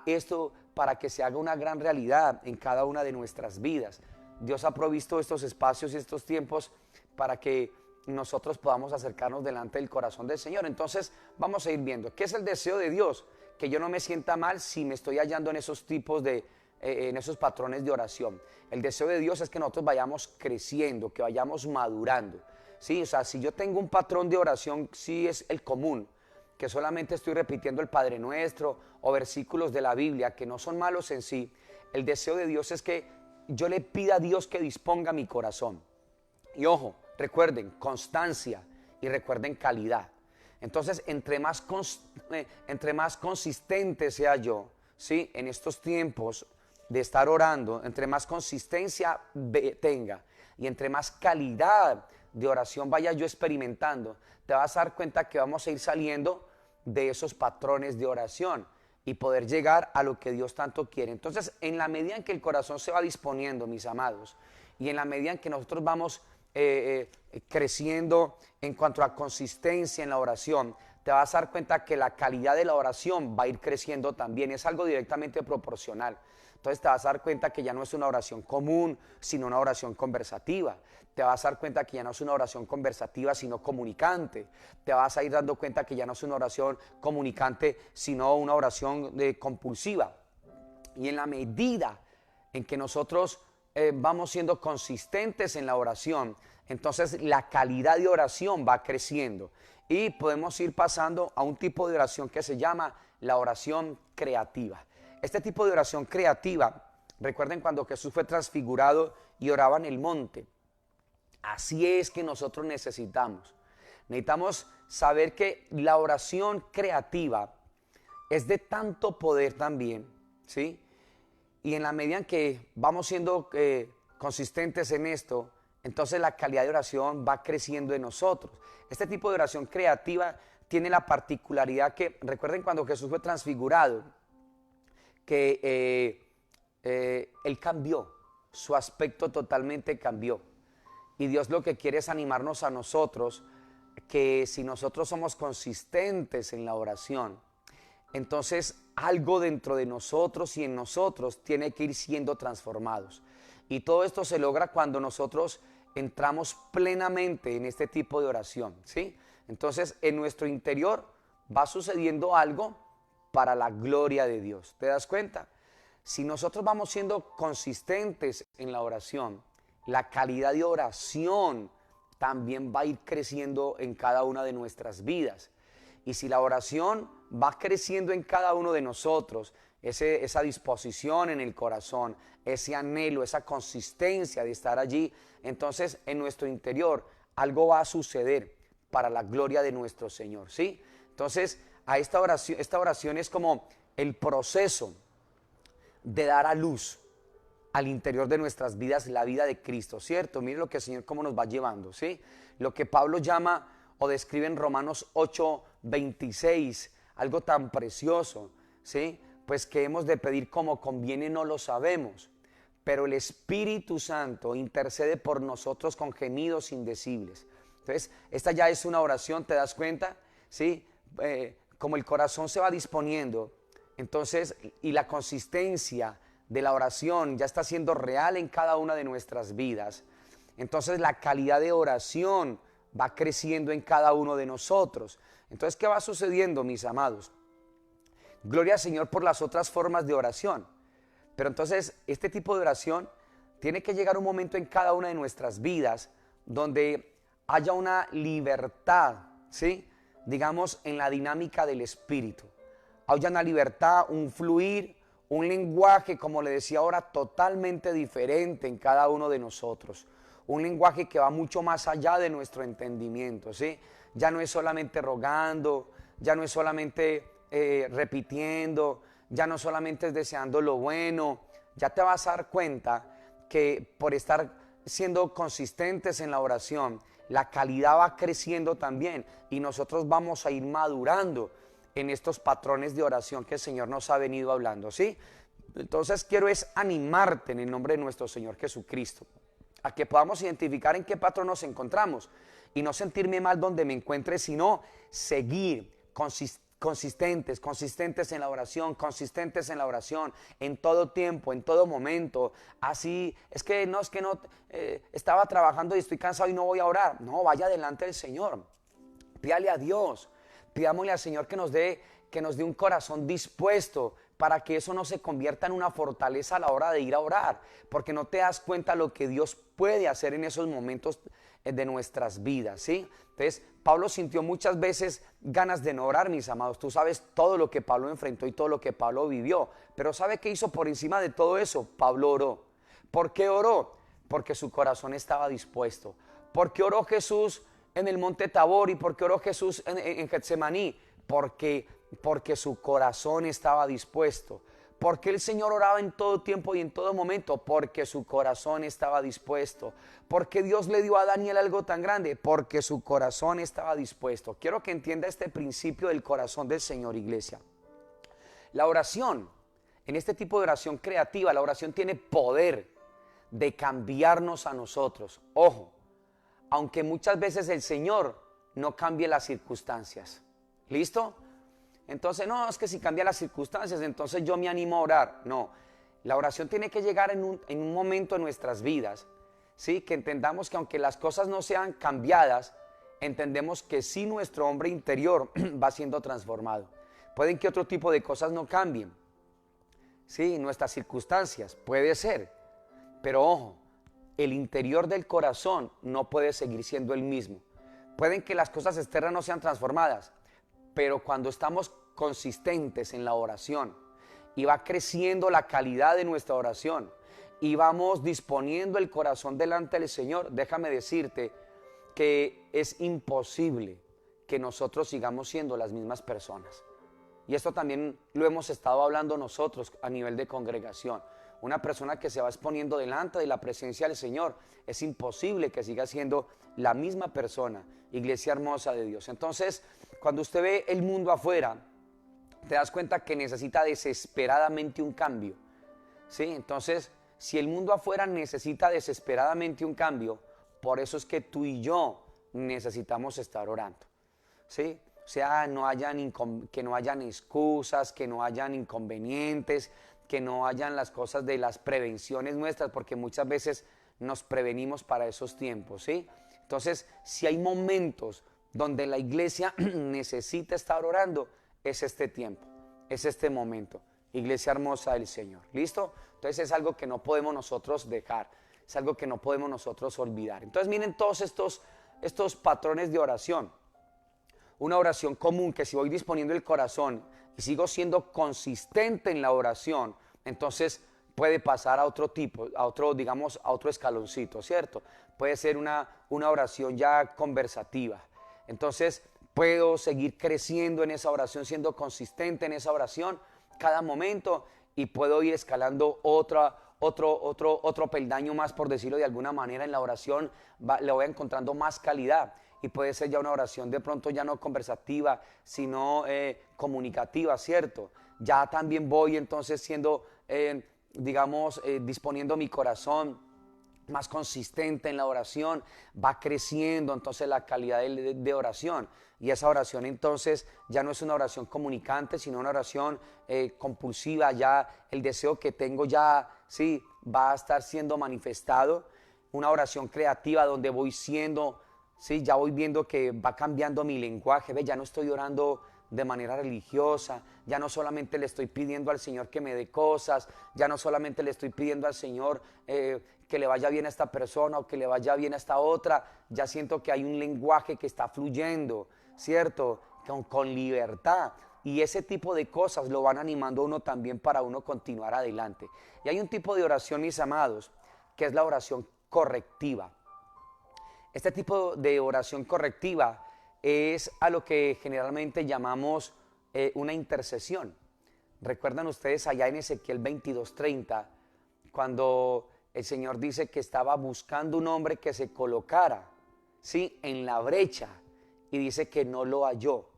esto para que se haga una gran realidad en cada una de nuestras vidas. Dios ha provisto estos espacios y estos tiempos para que nosotros podamos acercarnos delante del corazón del Señor. Entonces vamos a ir viendo qué es el deseo de Dios: que yo no me sienta mal si me estoy hallando en esos tipos en esos patrones de oración. El deseo de Dios es que nosotros vayamos creciendo, que vayamos madurando, ¿sí? O sea, si yo tengo un patrón de oración, sí es el común, que solamente estoy repitiendo el Padre Nuestro o versículos de la Biblia que no son malos en sí. El deseo de Dios es que yo le pida a Dios que disponga mi corazón. Y ojo, recuerden constancia y recuerden calidad. Entonces, entre más consistente sea yo, ¿sí?, en estos tiempos de estar orando, entre más consistencia tenga y entre más calidad de oración vaya yo experimentando, te vas a dar cuenta que vamos a ir saliendo de esos patrones de oración y poder llegar a lo que Dios tanto quiere. Entonces, en la medida en que el corazón se va disponiendo, mis amados, y en la medida en que nosotros vamos creciendo en cuanto a consistencia en la oración, te vas a dar cuenta que la calidad de la oración va a ir creciendo también. Es algo directamente proporcional. Entonces te vas a dar cuenta que ya no es una oración común, sino una oración conversativa. Te vas a dar cuenta que ya no es una oración conversativa, sino comunicante. Te vas a ir dando cuenta que ya no es una oración comunicante, sino una oración compulsiva. Y en la medida en que nosotros vamos siendo consistentes en la oración, entonces la calidad de oración va creciendo. Y podemos ir pasando a un tipo de oración que se llama la oración creativa. Este tipo de oración creativa, recuerden cuando Jesús fue transfigurado y oraba en el monte. Así es que nosotros necesitamos saber que la oración creativa es de tanto poder también, ¿sí? Y en la medida en que vamos siendo consistentes en esto, entonces la calidad de oración va creciendo en nosotros. Este tipo de oración creativa tiene la particularidad que, recuerden cuando Jesús fue transfigurado, que Él cambió, su aspecto totalmente cambió. Y Dios lo que quiere es animarnos a nosotros, que si nosotros somos consistentes en la oración, entonces algo dentro de nosotros y en nosotros tiene que ir siendo transformados. Y todo esto se logra cuando nosotros entramos plenamente en este tipo de oración, ¿sí? Entonces en nuestro interior va sucediendo algo para la gloria de Dios. ¿Te das cuenta? Si nosotros vamos siendo consistentes en la oración, la calidad de oración también va a ir creciendo en cada una de nuestras vidas. Y si la oración va creciendo en cada uno de nosotros, esa disposición en el corazón, ese anhelo, esa consistencia de estar allí, entonces en nuestro interior algo va a suceder para la gloria de nuestro Señor, ¿sí? Entonces esta oración es como el proceso de dar a luz al interior de nuestras vidas la vida de Cristo, ¿cierto? Mire lo que el Señor cómo nos va llevando, ¿sí? Lo que Pablo llama o describe en Romanos 8:26, algo tan precioso, ¿sí? Pues que hemos de pedir como conviene no lo sabemos, pero el Espíritu Santo intercede por nosotros con gemidos indecibles. Entonces, esta ya es una oración, ¿te das cuenta? ¿Sí? Como el corazón se va disponiendo, entonces, y la consistencia de la oración ya está siendo real en cada una de nuestras vidas, entonces la calidad de oración va creciendo en cada uno de nosotros. Entonces, ¿qué va sucediendo, mis amados? Gloria al Señor por las otras formas de oración. Pero entonces, este tipo de oración tiene que llegar un momento en cada una de nuestras vidas donde haya una libertad, ¿sí? Digamos, en la dinámica del Espíritu. Haya una libertad, un fluir, un lenguaje, como le decía ahora, totalmente diferente en cada uno de nosotros. Un lenguaje que va mucho más allá de nuestro entendimiento, ¿sí? Ya no es solamente rogando, ya no es solamente repitiendo, ya no solamente es deseando lo bueno. Ya te vas a dar cuenta que por estar siendo consistentes en la oración, la calidad va creciendo también y nosotros vamos a ir madurando en estos patrones de oración que el Señor nos ha venido hablando, ¿sí? Entonces quiero es animarte en el nombre de nuestro Señor Jesucristo a que podamos identificar en qué patrón nos encontramos y no sentirme mal donde me encuentre, sino seguir consistentes en la oración, en todo tiempo, en todo momento. Así, es que no, estaba trabajando y estoy cansado y no voy a orar. No, vaya delante del Señor, pídale a Dios, pidámosle al Señor que nos dé un corazón dispuesto para que eso no se convierta en una fortaleza a la hora de ir a orar, porque no te das cuenta lo que Dios puede hacer en esos momentos de nuestras vidas, ¿sí? Entonces, Pablo sintió muchas veces ganas de no orar, mis amados. Tú sabes todo lo que Pablo enfrentó y todo lo que Pablo vivió, pero ¿sabe qué hizo por encima de todo eso? Pablo oró. ¿Por qué oró? Porque su corazón estaba dispuesto. ¿Por qué oró Jesús en el monte Tabor y por qué oró Jesús en Getsemaní? Porque su corazón estaba dispuesto. ¿Por qué el Señor oraba en todo tiempo y en todo momento? Porque su corazón estaba dispuesto. ¿Por qué Dios le dio a Daniel algo tan grande? Porque su corazón estaba dispuesto. Quiero que entienda este principio del corazón del Señor, iglesia. La oración, en este tipo de oración creativa, la oración tiene poder de cambiarnos a nosotros. Ojo, aunque muchas veces el Señor no cambie las circunstancias. ¿Listo? Entonces, no, es que si cambian las circunstancias, entonces yo me animo a orar. No, la oración tiene que llegar en un momento en nuestras vidas, ¿sí? Que entendamos que aunque las cosas no sean cambiadas, entendemos que sí nuestro hombre interior va siendo transformado. Pueden que otro tipo de cosas no cambien, ¿sí? Nuestras circunstancias, puede ser. Pero ojo, el interior del corazón no puede seguir siendo el mismo. Pueden que las cosas externas no sean transformadas, pero cuando estamos consistentes en la oración y va creciendo la calidad de nuestra oración y vamos disponiendo el corazón delante del Señor, déjame decirte que es imposible que nosotros sigamos siendo las mismas personas. Y esto también lo hemos estado hablando nosotros a nivel de congregación. Una persona que se va exponiendo delante de la presencia del Señor, es imposible que siga siendo la misma persona. Iglesia hermosa de Dios. Entonces, cuando usted ve el mundo afuera, te das cuenta que necesita desesperadamente un cambio, ¿sí? Entonces, si el mundo afuera necesita desesperadamente un cambio, por eso es que tú y yo necesitamos estar orando, ¿sí? O sea, que no hayan excusas, que no hayan inconvenientes, que no hayan las cosas de las prevenciones nuestras, porque muchas veces nos prevenimos para esos tiempos, ¿sí? Entonces, si hay momentos donde la iglesia necesita estar orando, es este tiempo, es este momento. Iglesia hermosa del Señor, ¿listo? Entonces es algo que no podemos nosotros dejar, es algo que no podemos nosotros olvidar. Entonces miren todos estos patrones de oración. Una oración común, que si voy disponiendo el corazón y sigo siendo consistente en la oración, entonces puede pasar a otro tipo, a otro escaloncito, ¿cierto? Puede ser una oración ya conversativa. Entonces puedo seguir creciendo en esa oración, siendo consistente en esa oración cada momento, y puedo ir escalando otro peldaño más, por decirlo de alguna manera, en la oración. Le voy encontrando más calidad. Y puede ser ya una oración de pronto ya no conversativa, sino comunicativa, ¿cierto? Ya también voy entonces siendo, disponiendo mi corazón más consistente en la oración, va creciendo entonces la calidad de oración. Y esa oración entonces ya no es una oración comunicante, sino una oración compulsiva. Ya el deseo que tengo ya, sí, va a estar siendo manifestado. Una oración creativa donde voy siendo... Sí, ya voy viendo que va cambiando mi lenguaje, ¿ve? Ya no estoy orando de manera religiosa, ya no solamente le estoy pidiendo al Señor que me dé cosas, ya no solamente le estoy pidiendo al Señor que le vaya bien a esta persona o que le vaya bien a esta otra. Ya siento que hay un lenguaje que está fluyendo, ¿cierto? Con libertad. Y ese tipo de cosas lo van animando a uno también para uno continuar adelante. Y hay un tipo de oración, mis amados, que es la oración correctiva. Este tipo de oración correctiva es a lo que generalmente llamamos una intercesión. ¿Recuerdan ustedes allá en Ezequiel 22:30, cuando el Señor dice que estaba buscando un hombre que se colocara, ¿sí?, en la brecha, y dice que no lo halló?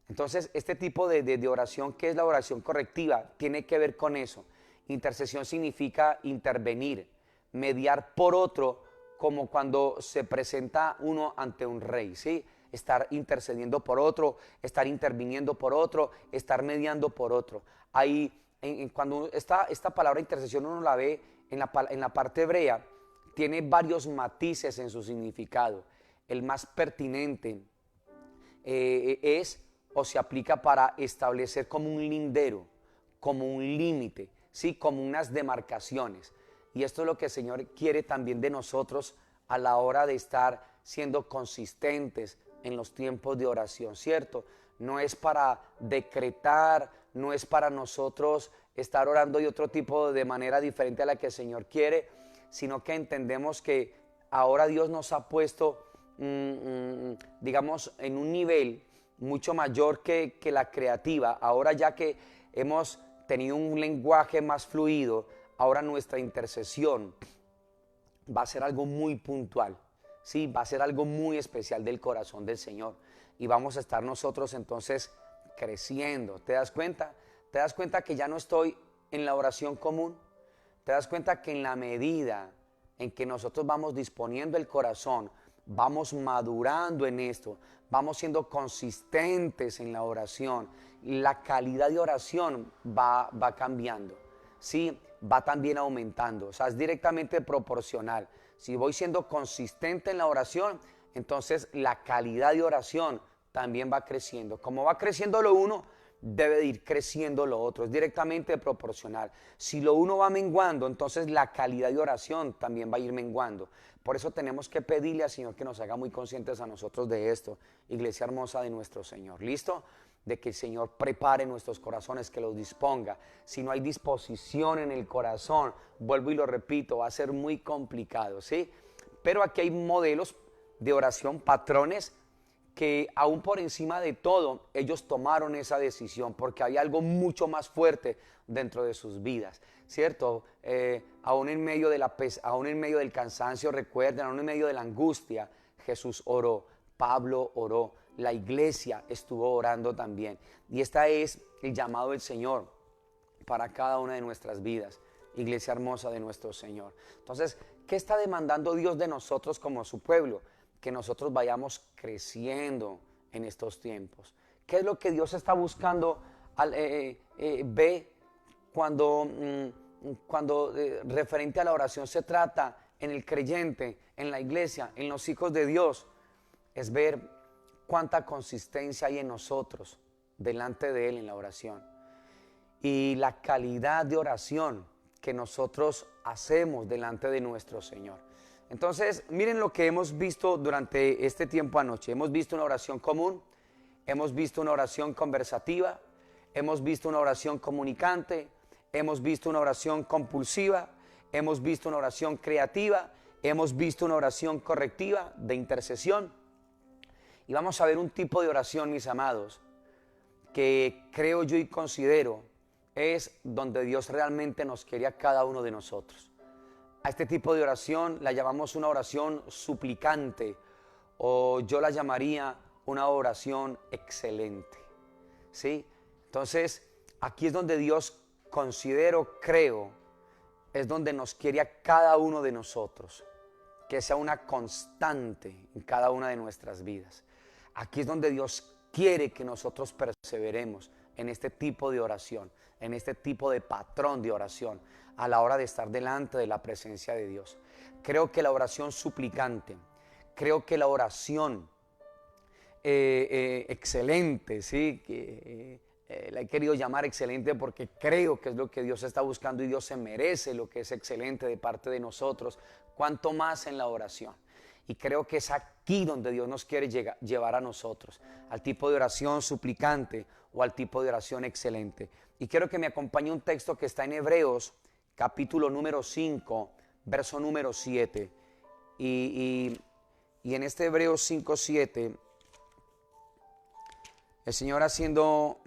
Entonces, este tipo de oración, que es la oración correctiva, tiene que ver con eso. Intercesión significa intervenir, mediar por otro, como cuando se presenta uno ante un rey, ¿sí? Estar intercediendo por otro, estar interviniendo por otro, estar mediando por otro. Ahí, cuando esta palabra intercesión uno la ve en la parte hebrea, tiene varios matices en su significado. El más pertinente es o se aplica para establecer como un lindero, como un límite, ¿sí?, como unas demarcaciones. Y esto es lo que el Señor quiere también de nosotros a la hora de estar siendo consistentes en los tiempos de oración, ¿cierto? No es para decretar, no es para nosotros estar orando de otro tipo, de manera diferente a la que el Señor quiere, sino que entendemos que ahora Dios nos ha puesto, digamos, en un nivel mucho mayor que la creativa. Ahora, ya que hemos tenido un lenguaje más fluido, ahora nuestra intercesión va a ser algo muy puntual, ¿sí? Va a ser algo muy especial del corazón del Señor, y vamos a estar nosotros entonces creciendo. ¿Te das cuenta? ¿Te das cuenta que ya no estoy en la oración común? ¿Te das cuenta que en la medida en que nosotros vamos disponiendo el corazón vamos madurando en esto, vamos siendo consistentes en la oración, la calidad de oración va cambiando, ¿sí? Va también aumentando, o sea, es directamente proporcional. Si voy siendo consistente en la oración, entonces la calidad de oración también va creciendo. Como va creciendo lo uno, debe de ir creciendo lo otro, es directamente proporcional. Si lo uno va menguando, entonces la calidad de oración también va a ir menguando. Por eso tenemos que pedirle al Señor que nos haga muy conscientes a nosotros de esto, iglesia hermosa de nuestro Señor. ¿Listo? De que el Señor prepare nuestros corazones, que los disponga. Si no hay disposición en el corazón, vuelvo y lo repito, va a ser muy complicado, ¿sí? Pero aquí hay modelos de oración, patrones, que aún por encima de todo, ellos tomaron esa decisión porque hay algo mucho más fuerte dentro de sus vidas, ¿cierto? Aún en medio aún en medio del cansancio, recuerden, aún en medio de la angustia, Jesús oró, Pablo oró, la iglesia estuvo orando también. Y este es el llamado del Señor para cada una de nuestras vidas, iglesia hermosa de nuestro Señor. Entonces, ¿qué está demandando Dios de nosotros como su pueblo? Que nosotros vayamos creciendo en estos tiempos. ¿Qué es lo que Dios está buscando? Ve cuando referente a la oración se trata en el creyente, en la iglesia, en los hijos de Dios, es ver cuánta consistencia hay en nosotros delante de Él en la oración y la calidad de oración que nosotros hacemos delante de nuestro Señor. Entonces, miren lo que hemos visto durante este tiempo anoche. Hemos visto una oración común, hemos visto una oración conversativa, hemos visto una oración comunicante, hemos visto una oración compulsiva, hemos visto una oración creativa, hemos visto una oración correctiva de intercesión. Y vamos a ver un tipo de oración, mis amados, que creo yo y considero es donde Dios realmente nos quiere a cada uno de nosotros. A este tipo de oración la llamamos una oración suplicante, o yo la llamaría una oración excelente, ¿sí? Entonces, aquí es donde Dios, creo, es donde nos quiere a cada uno de nosotros, que sea una constante en cada una de nuestras vidas. Aquí es donde Dios quiere que nosotros perseveremos en este tipo de oración, en este tipo de patrón de oración, a la hora de estar delante de la presencia de Dios. Creo que la oración suplicante, creo que la oración excelente, ¿sí? La he querido llamar excelente porque creo que es lo que Dios está buscando y Dios se merece lo que es excelente de parte de nosotros, cuanto más en la oración. Y creo que es aquí donde Dios nos quiere llevar a nosotros, al tipo de oración suplicante o al tipo de oración excelente. Y quiero que me acompañe un texto que está en Hebreos, capítulo número 5, verso número 7. Y en este Hebreos 5, 7, el Señor haciendo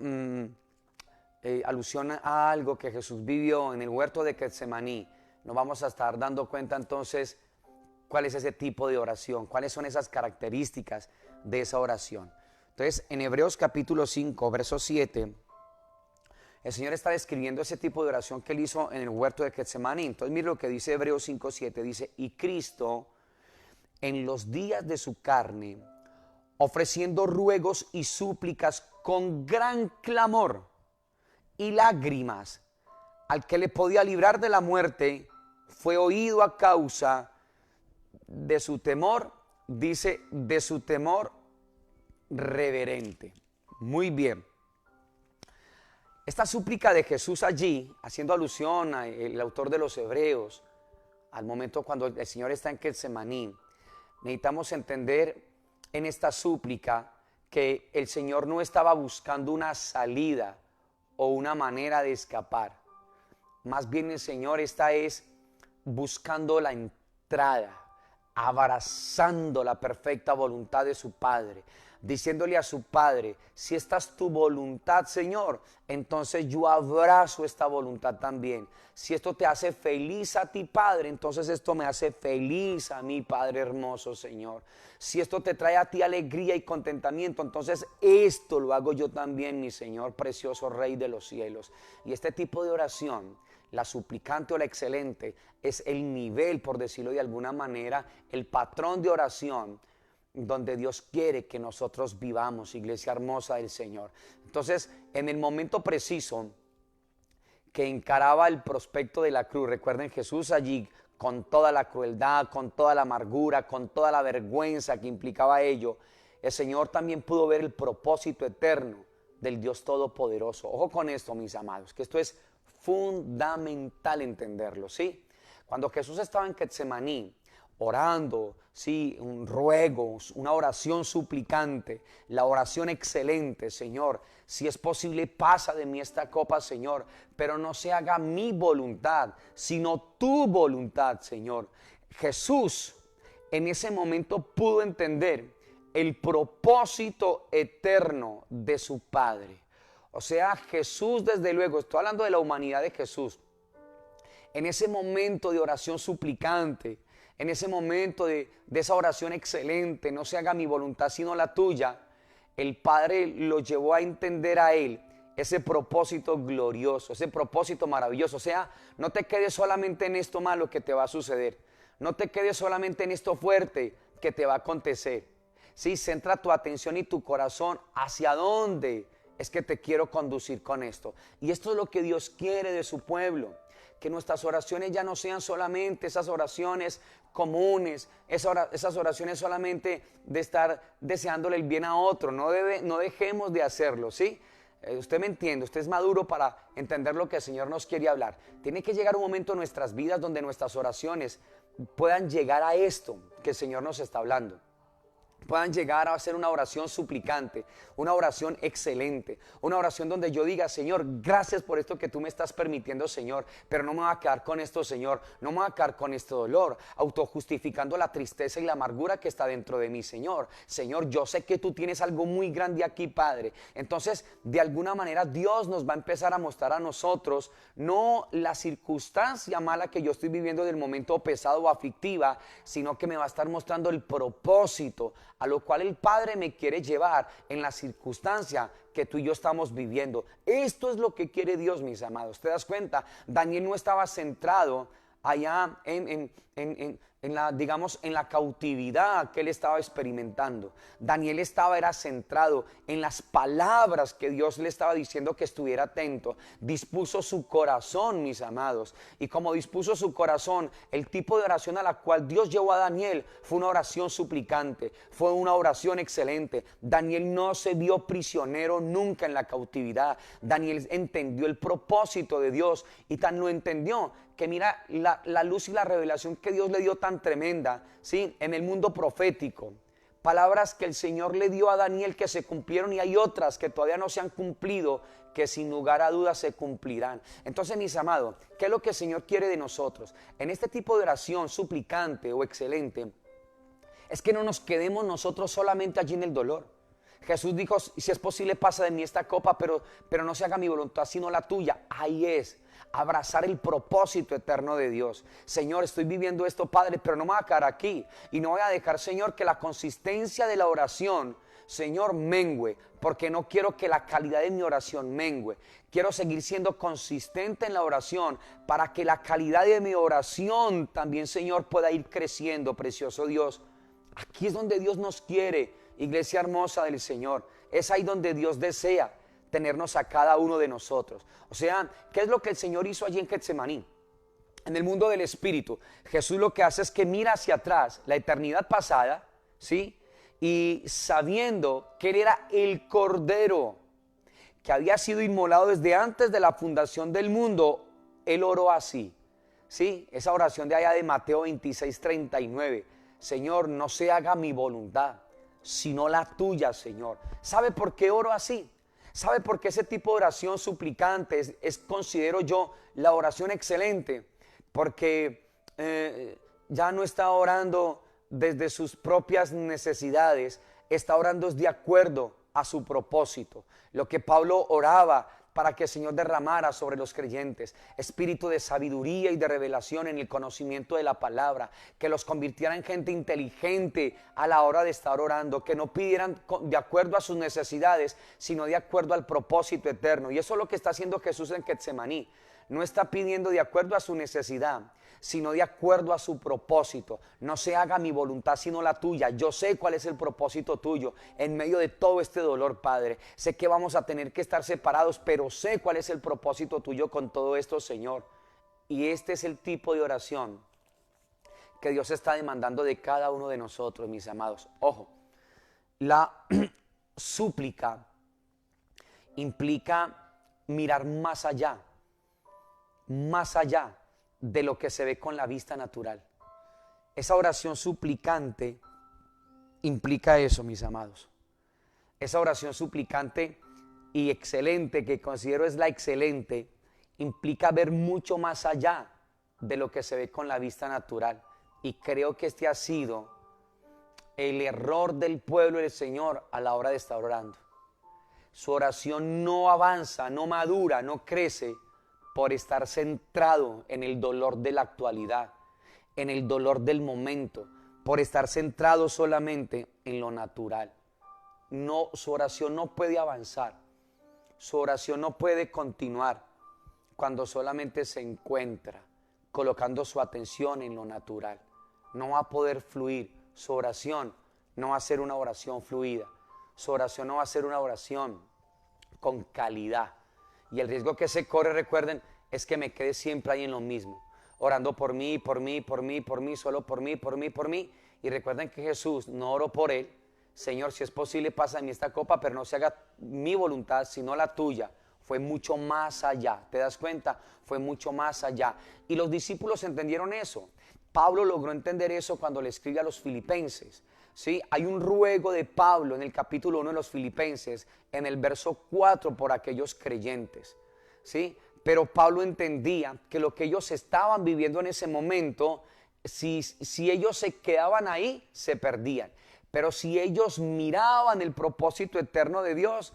alusión a algo que Jesús vivió en el huerto de Getsemaní. Nos vamos a estar dando cuenta entonces cuál es ese tipo de oración, cuáles son esas características de esa oración. Entonces, en Hebreos capítulo 5, verso 7, el Señor está describiendo ese tipo de oración que Él hizo en el huerto de Getsemaní. Entonces, mire lo que dice Hebreos 5, 7, dice, y Cristo, en los días de su carne, ofreciendo ruegos y súplicas con gran clamor y lágrimas al que le podía librar de la muerte, fue oído a causa de su temor, dice, de su temor reverente. Muy bien. Esta súplica de Jesús allí, haciendo alusión al autor de los Hebreos, al momento cuando el Señor está en Getsemaní, necesitamos entender en esta súplica que el Señor no estaba buscando una salida o una manera de escapar. Más bien el Señor está buscando la entrada, abrazando la perfecta voluntad de su Padre, diciéndole a su Padre, si esta es tu voluntad, Señor, entonces yo abrazo esta voluntad también. Si esto te hace feliz a ti, Padre, entonces esto me hace feliz a mí, Padre hermoso, Señor. Si esto te trae a ti alegría y contentamiento, entonces esto lo hago yo también, mi Señor, precioso Rey de los cielos. Y este tipo de oración, la suplicante o la excelente, es el nivel, por decirlo de alguna manera, el patrón de oración donde Dios quiere que nosotros vivamos, iglesia hermosa del Señor. Entonces, en el momento preciso que encaraba el prospecto de la cruz, recuerden, Jesús allí con toda la crueldad, con toda la amargura, con toda la vergüenza que implicaba ello, el Señor también pudo ver el propósito eterno del Dios Todopoderoso. Ojo con esto, mis amados, que esto es fundamental entenderlo, ¿sí? Cuando Jesús estaba en Getsemaní, orando, sí, un ruego, una oración suplicante, la oración excelente, Señor, si es posible pasa de mí esta copa, Señor, pero no se haga mi voluntad, sino tu voluntad, Señor. Jesús en ese momento pudo entender el propósito eterno de su Padre. O sea, Jesús, desde luego, estoy hablando de la humanidad de Jesús, en ese momento de oración suplicante, en ese momento de esa oración excelente, no se haga mi voluntad sino la tuya, el Padre lo llevó a entender a él ese propósito glorioso, ese propósito maravilloso. O sea, no te quedes solamente en esto malo que te va a suceder, no te quedes solamente en esto fuerte que te va a acontecer. Sí, centra tu atención y tu corazón hacia dónde es que te quiero conducir con esto. Y esto es lo que Dios quiere de su pueblo. Que nuestras oraciones ya no sean solamente esas oraciones comunes, esas oraciones solamente de estar deseándole el bien a otro. No dejemos de hacerlo, ¿sí? Usted me entiende, usted es maduro para entender lo que el Señor nos quiere hablar. Tiene que llegar un momento en nuestras vidas donde nuestras oraciones puedan llegar a esto que el Señor nos está hablando. Puedan llegar a hacer una oración suplicante, una oración excelente, una oración donde yo diga, Señor, gracias por esto que tú me estás permitiendo, Señor, pero no me voy a quedar con esto, Señor, no me voy a quedar con este dolor, autojustificando la tristeza y la amargura que está dentro de mí, Señor. Señor, yo sé que tú tienes algo muy grande aquí, Padre. Entonces, de alguna manera, Dios nos va a empezar a mostrar a nosotros, no la circunstancia mala que yo estoy viviendo del momento pesado o aflictiva, sino que me va a estar mostrando el propósito a lo cual el Padre me quiere llevar en la circunstancia que tú y yo estamos viviendo. Esto es lo que quiere Dios, mis amados. ¿Te das cuenta? Daniel no estaba centrado allá en la cautividad que él estaba experimentando. Daniel era centrado en las palabras que Dios le estaba diciendo que estuviera atento. Dispuso su corazón, mis amados. Y como dispuso su corazón, el tipo de oración a la cual Dios llevó a Daniel fue una oración suplicante, fue una oración excelente. Daniel no se vio prisionero nunca en la cautividad. Daniel entendió el propósito de Dios y tan lo entendió que mira la luz y la revelación que Dios le dio tan tremenda, ¿sí? En el mundo profético. Palabras que el Señor le dio a Daniel que se cumplieron y hay otras que todavía no se han cumplido, que sin lugar a dudas se cumplirán. Entonces, mis amados, ¿qué es lo que el Señor quiere de nosotros? En este tipo de oración suplicante o excelente, es que no nos quedemos nosotros solamente allí en el dolor. Jesús dijo, si es posible pasa de mí esta copa, pero no se haga mi voluntad sino la tuya. Ahí es, abrazar el propósito eterno de Dios. Señor, estoy viviendo esto, Padre, pero no me voy a quedar aquí. Y no voy a dejar, Señor, que la consistencia de la oración, Señor, mengue, porque no quiero que la calidad de mi oración mengue. Quiero seguir siendo consistente en la oración para que la calidad de mi oración también, Señor, pueda ir creciendo, precioso Dios. Aquí es donde Dios nos quiere, iglesia hermosa del Señor. Es ahí donde Dios desea tenernos a cada uno de nosotros. O sea, ¿qué es lo que el Señor hizo allí en Getsemaní? En el mundo del Espíritu, Jesús lo que hace es que mira hacia atrás, la eternidad pasada, ¿sí? Y sabiendo que Él era el Cordero que había sido inmolado desde antes de la fundación del mundo, Él oró así, ¿sí? Esa oración de allá de Mateo 26:39. Señor, no se haga mi voluntad, sino la tuya, Señor. ¿Sabe por qué oro así? ¿Sabe por qué ese tipo de oración suplicante considero yo, la oración excelente? Porque ya no está orando desde sus propias necesidades, está orando es de acuerdo a su propósito. Lo que Pablo oraba para que el Señor derramara sobre los creyentes, espíritu de sabiduría y de revelación en el conocimiento de la palabra, que los convirtiera en gente inteligente a la hora de estar orando, que no pidieran de acuerdo a sus necesidades, sino de acuerdo al propósito eterno. Y eso es lo que está haciendo Jesús en Getsemaní. No está pidiendo de acuerdo a su necesidad, sino de acuerdo a su propósito. No se haga mi voluntad sino la tuya. Yo sé cuál es el propósito tuyo en medio de todo este dolor, Padre. Sé que vamos a tener que estar separados, pero sé cuál es el propósito tuyo con todo esto, Señor. Y este es el tipo de oración que Dios está demandando de cada uno de nosotros, mis amados. Ojo, la súplica implica mirar más allá de lo que se ve con la vista natural. Esa oración suplicante implica eso, mis amados. Esa oración suplicante y excelente, que considero es la excelente, implica ver mucho más allá de lo que se ve con la vista natural. Y creo que este ha sido el error del pueblo del Señor a la hora de estar orando. Su oración no avanza, no madura, no crece por estar centrado en el dolor de la actualidad, en el dolor del momento, por estar centrado solamente en lo natural. No, su oración no puede avanzar, su oración no puede continuar cuando solamente se encuentra colocando su atención en lo natural. No va a poder fluir, su oración no va a ser una oración fluida, su oración no va a ser una oración con calidad. Y el riesgo que se corre, recuerden, es que me quede siempre ahí en lo mismo, orando por mí, solo por mí. Y recuerden que Jesús no oró por él. Señor, si es posible, pasa en mí esta copa, pero no se haga mi voluntad, sino la tuya. Fue mucho más allá, ¿te das cuenta? Fue mucho más allá. Y los discípulos entendieron eso. Pablo logró entender eso cuando le escribe a los filipenses. ¿Sí? Hay un ruego de Pablo en el capítulo 1 de los Filipenses, en el verso 4, por aquellos creyentes. ¿Sí? Pero Pablo entendía que lo que ellos estaban viviendo en ese momento, si ellos se quedaban ahí, se perdían. Pero si ellos miraban el propósito eterno de Dios,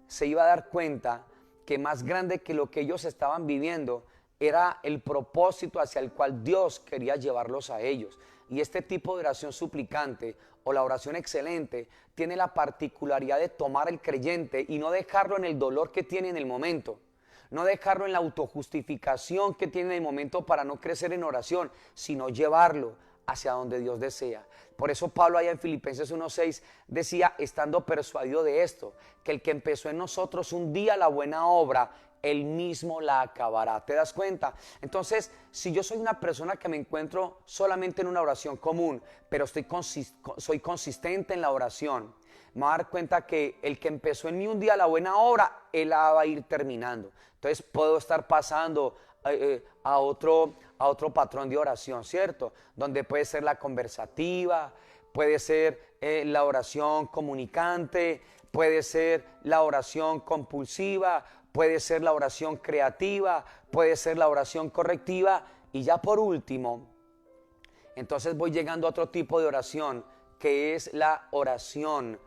se iba a dar cuenta que más grande que lo que ellos estaban viviendo era el propósito hacia el cual Dios quería llevarlos a ellos. Y este tipo de oración suplicante o la oración excelente tiene la particularidad de tomar al creyente y no dejarlo en el dolor que tiene en el momento. No dejarlo en la autojustificación que tiene en el momento para no crecer en oración, sino llevarlo hacia donde Dios desea. Por eso Pablo allá en Filipenses 1:6 decía, estando persuadido de esto, que el que empezó en nosotros un día la buena obra, él mismo la acabará. ¿Te das cuenta? Entonces, si yo soy una persona que me encuentro solamente en una oración común, pero soy consistente en la oración, me voy a dar cuenta que el que empezó en mí un día la buena obra, él la va a ir terminando. Entonces puedo estar pasando a otro patrón de oración, ¿cierto? Donde puede ser la conversativa, puede ser la oración comunicante, puede ser la oración compulsiva, puede ser la oración creativa, puede ser la oración correctiva. Y ya por último, entonces voy llegando a otro tipo de oración, que es la oración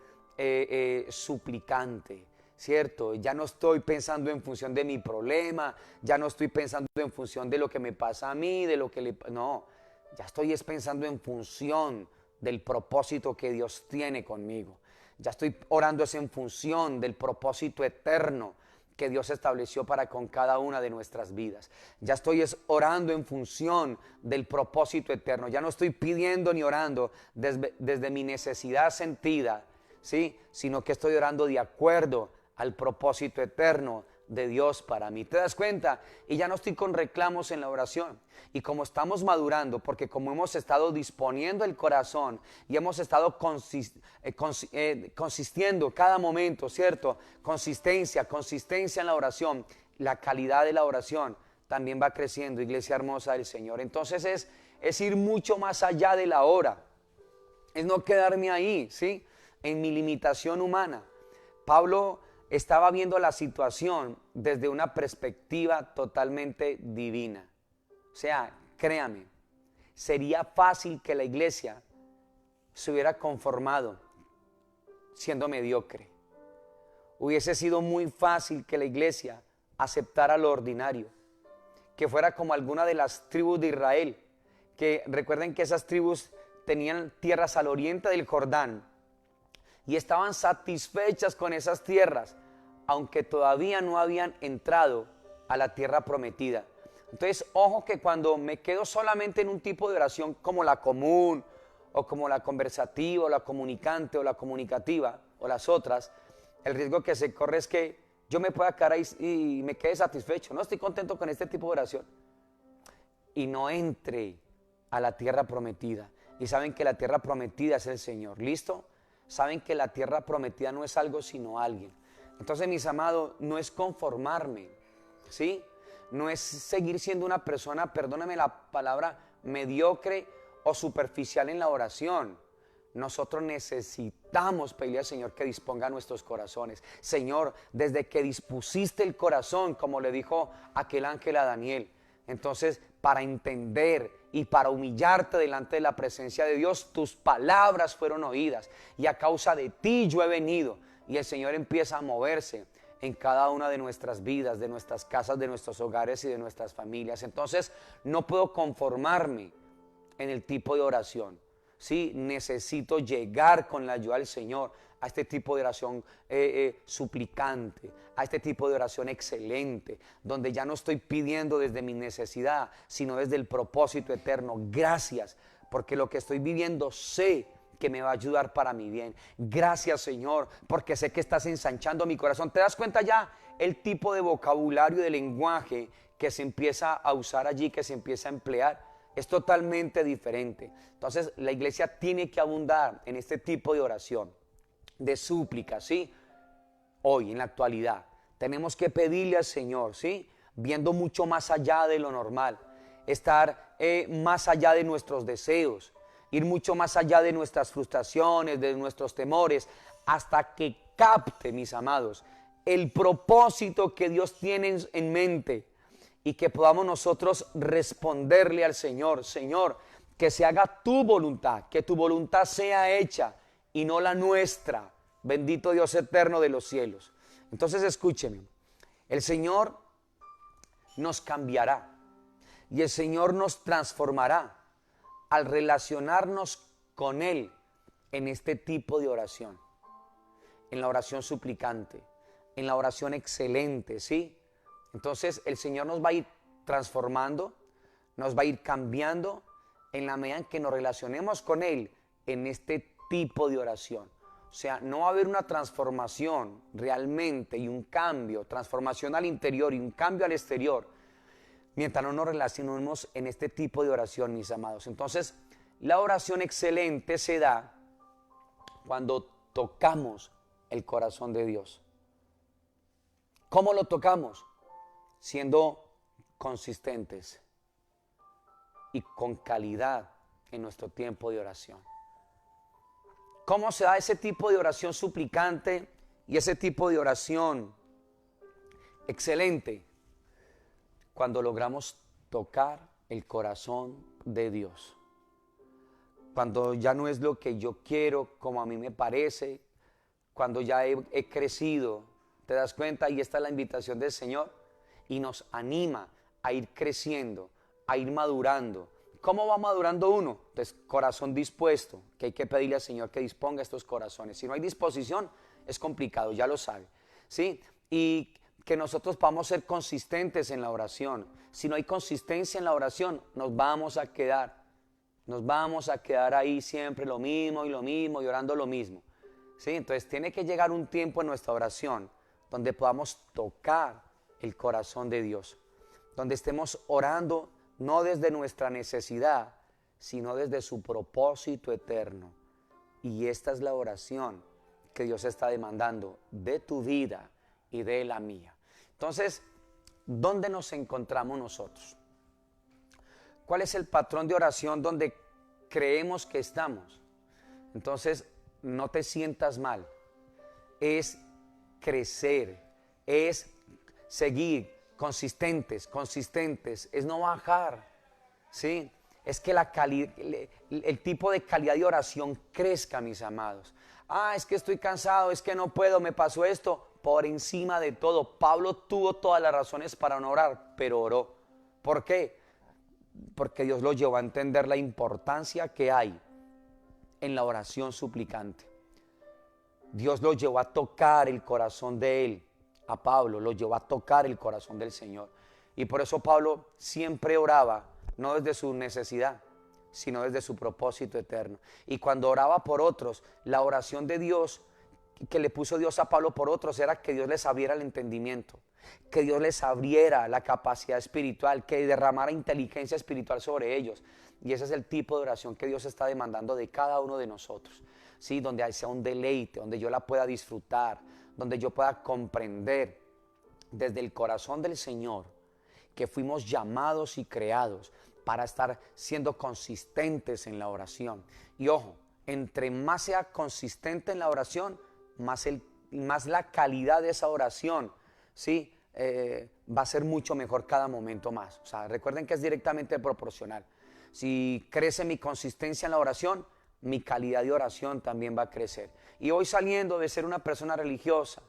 suplicante, ¿cierto? Ya no estoy pensando en función de mi problema, ya no estoy pensando en función de lo que me pasa a mí, de lo que le... No, ya estoy pensando en función del propósito que Dios tiene conmigo. Ya estoy orando en función del propósito eterno que Dios estableció para con cada una de nuestras vidas. Ya estoy orando en función del propósito eterno. Ya no estoy pidiendo ni orando desde mi necesidad sentida, ¿sí? Sino que estoy orando de acuerdo al propósito eterno de Dios para mí. ¿Te das cuenta? Y ya no estoy con reclamos en la oración. Y como estamos madurando, porque como hemos estado disponiendo el corazón y hemos estado consistiendo cada momento, ¿cierto? Consistencia en la oración, la calidad de la oración también va creciendo, iglesia hermosa del Señor. Entonces es ir mucho más allá de la hora. Es no quedarme ahí, ¿sí? En mi limitación humana. Pablo estaba viendo la situación desde una perspectiva totalmente divina. O sea, créame, sería fácil que la iglesia se hubiera conformado siendo mediocre. Hubiese sido muy fácil que la iglesia aceptara lo ordinario, que fuera como alguna de las tribus de Israel, que recuerden que esas tribus tenían tierras al oriente del Jordán y estaban satisfechas con esas tierras, aunque todavía no habían entrado a la tierra prometida. Entonces, ojo que cuando me quedo solamente en un tipo de oración como la común, o como la conversativa, o la comunicante, o la comunicativa, o las otras, el riesgo que se corre es que yo me pueda quedar ahí y me quede satisfecho. No estoy contento con este tipo de oración. Y no entre a la tierra prometida. Y saben que la tierra prometida es el Señor. ¿Listo? Saben que la tierra prometida no es algo sino alguien. Entonces, mis amados, no es conformarme, ¿sí? No es seguir siendo una persona, perdóname la palabra, mediocre o superficial en la oración. Nosotros necesitamos pedirle al Señor que disponga nuestros corazones. Señor, desde que dispusiste el corazón, como le dijo aquel ángel a Daniel, entonces para entender y para humillarte delante de la presencia de Dios, tus palabras fueron oídas y a causa de ti yo he venido. Y el Señor empieza a moverse en cada una de nuestras vidas, de nuestras casas, de nuestros hogares y de nuestras familias. Entonces no puedo conformarme en el tipo de oración. Sí, necesito llegar con la ayuda del Señor a este tipo de oración suplicante, a este tipo de oración excelente, donde ya no estoy pidiendo desde mi necesidad, sino desde el propósito eterno. Gracias, porque lo que estoy viviendo sé que me va a ayudar para mi bien. Gracias, Señor, porque sé que estás ensanchando mi corazón. ¿Te das cuenta ya el tipo de vocabulario, de lenguaje que se empieza a usar allí, que se empieza a emplear? Es totalmente diferente. Entonces la iglesia tiene que abundar en este tipo de oración, de súplica, ¿sí? Hoy, en la actualidad, tenemos que pedirle al Señor, ¿sí? Viendo mucho más allá de lo normal, estar más allá de nuestros deseos, ir mucho más allá de nuestras frustraciones, de nuestros temores, hasta que capte, mis amados, el propósito que Dios tiene en mente y que podamos nosotros responderle al Señor: Señor, que se haga tu voluntad, que tu voluntad sea hecha y no la nuestra. Bendito Dios eterno de los cielos. Entonces escúcheme, el Señor nos cambiará y el Señor nos transformará al relacionarnos con Él en este tipo de oración, en la oración suplicante, en la oración excelente, ¿sí? Entonces el Señor nos va a ir transformando, nos va a ir cambiando en la medida en que nos relacionemos con Él en este tipo de oración. O sea, no va a haber una transformación realmente y un cambio, transformación al interior y un cambio al exterior, mientras no nos relacionemos en este tipo de oración, mis amados. Entonces, la oración excelente se da cuando tocamos el corazón de Dios. ¿Cómo lo tocamos? Siendo consistentes y con calidad en nuestro tiempo de oración. ¿Cómo se da ese tipo de oración suplicante y ese tipo de oración excelente? Cuando logramos tocar el corazón de Dios. Cuando ya no es lo que yo quiero, como a mí me parece, cuando ya he crecido, ¿te das cuenta? Y esta es la invitación del Señor y nos anima a ir creciendo, a ir madurando. ¿Cómo va madurando uno? Entonces, corazón dispuesto, que hay que pedirle al Señor que disponga estos corazones. Si no hay disposición, es complicado, ya lo sabe, ¿sí? Y que nosotros podamos ser consistentes en la oración. Si no hay consistencia en la oración, nos vamos a quedar ahí siempre lo mismo y orando lo mismo, ¿sí? Entonces tiene que llegar un tiempo en nuestra oración donde podamos tocar el corazón de Dios, donde estemos orando no desde nuestra necesidad, sino desde su propósito eterno. Y esta es la oración que Dios está demandando de tu vida y de la mía. Entonces, ¿dónde nos encontramos nosotros? ¿Cuál es el patrón de oración donde creemos que estamos? Entonces, no te sientas mal. Es crecer, es seguir consistentes, es no bajar, ¿sí? es que el tipo de calidad de oración crezca, mis amados. Es que estoy cansado, es que no puedo, me pasó esto. Por encima de todo, Pablo tuvo todas las razones para no orar, pero oró. ¿Por qué? Porque Dios lo llevó a entender la importancia que hay en la oración suplicante. Dios lo llevó a tocar el corazón de él, a Pablo, lo llevó a tocar el corazón del Señor. Y por eso Pablo siempre oraba, no desde su necesidad, sino desde su propósito eterno. Y cuando oraba por otros, la oración de Dios, que le puso Dios a Pablo por otros, era que Dios les abriera el entendimiento, que Dios les abriera la capacidad espiritual, que derramara inteligencia espiritual sobre ellos. Y ese es el tipo de oración que Dios está demandando de cada uno de nosotros, ¿sí? Donde sea un deleite, donde yo la pueda disfrutar, donde yo pueda comprender desde el corazón del Señor que fuimos llamados y creados para estar siendo consistentes en la oración. Y ojo, entre más sea consistente en la oración, más la calidad de esa oración, ¿sí? Va a ser mucho mejor cada momento más. O sea, recuerden que es directamente proporcional. Si crece mi consistencia en la oración, mi calidad de oración también va a crecer. Y voy saliendo de ser una persona religiosa,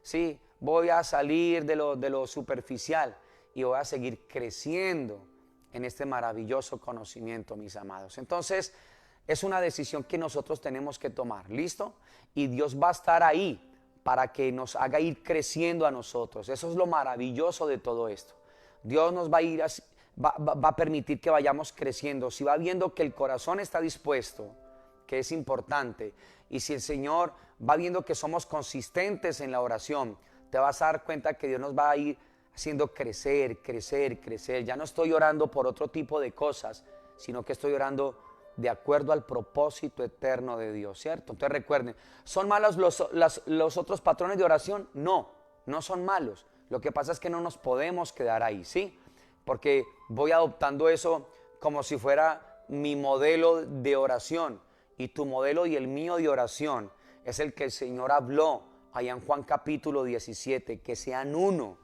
¿sí? Voy a salir de lo superficial y voy a seguir creciendo en este maravilloso conocimiento, mis amados. Entonces, es una decisión que nosotros tenemos que tomar, ¿listo? Y Dios va a estar ahí para que nos haga ir creciendo a nosotros. Eso es lo maravilloso de todo esto. Dios nos va a ir va a permitir que vayamos creciendo. Si va viendo que el corazón está dispuesto, que es importante, y si el Señor va viendo que somos consistentes en la oración, te vas a dar cuenta que Dios nos va a ir haciendo crecer, crecer, crecer. Ya no estoy orando por otro tipo de cosas, sino que estoy orando de acuerdo al propósito eterno de Dios, ¿cierto? Entonces recuerden, ¿son malos los otros patrones de oración? No, no son malos. Lo que pasa es que no nos podemos quedar ahí, ¿sí? Porque voy adoptando eso como si fuera mi modelo de oración. Y tu modelo y el mío de oración es el que el Señor habló allá en Juan capítulo 17, que sean uno.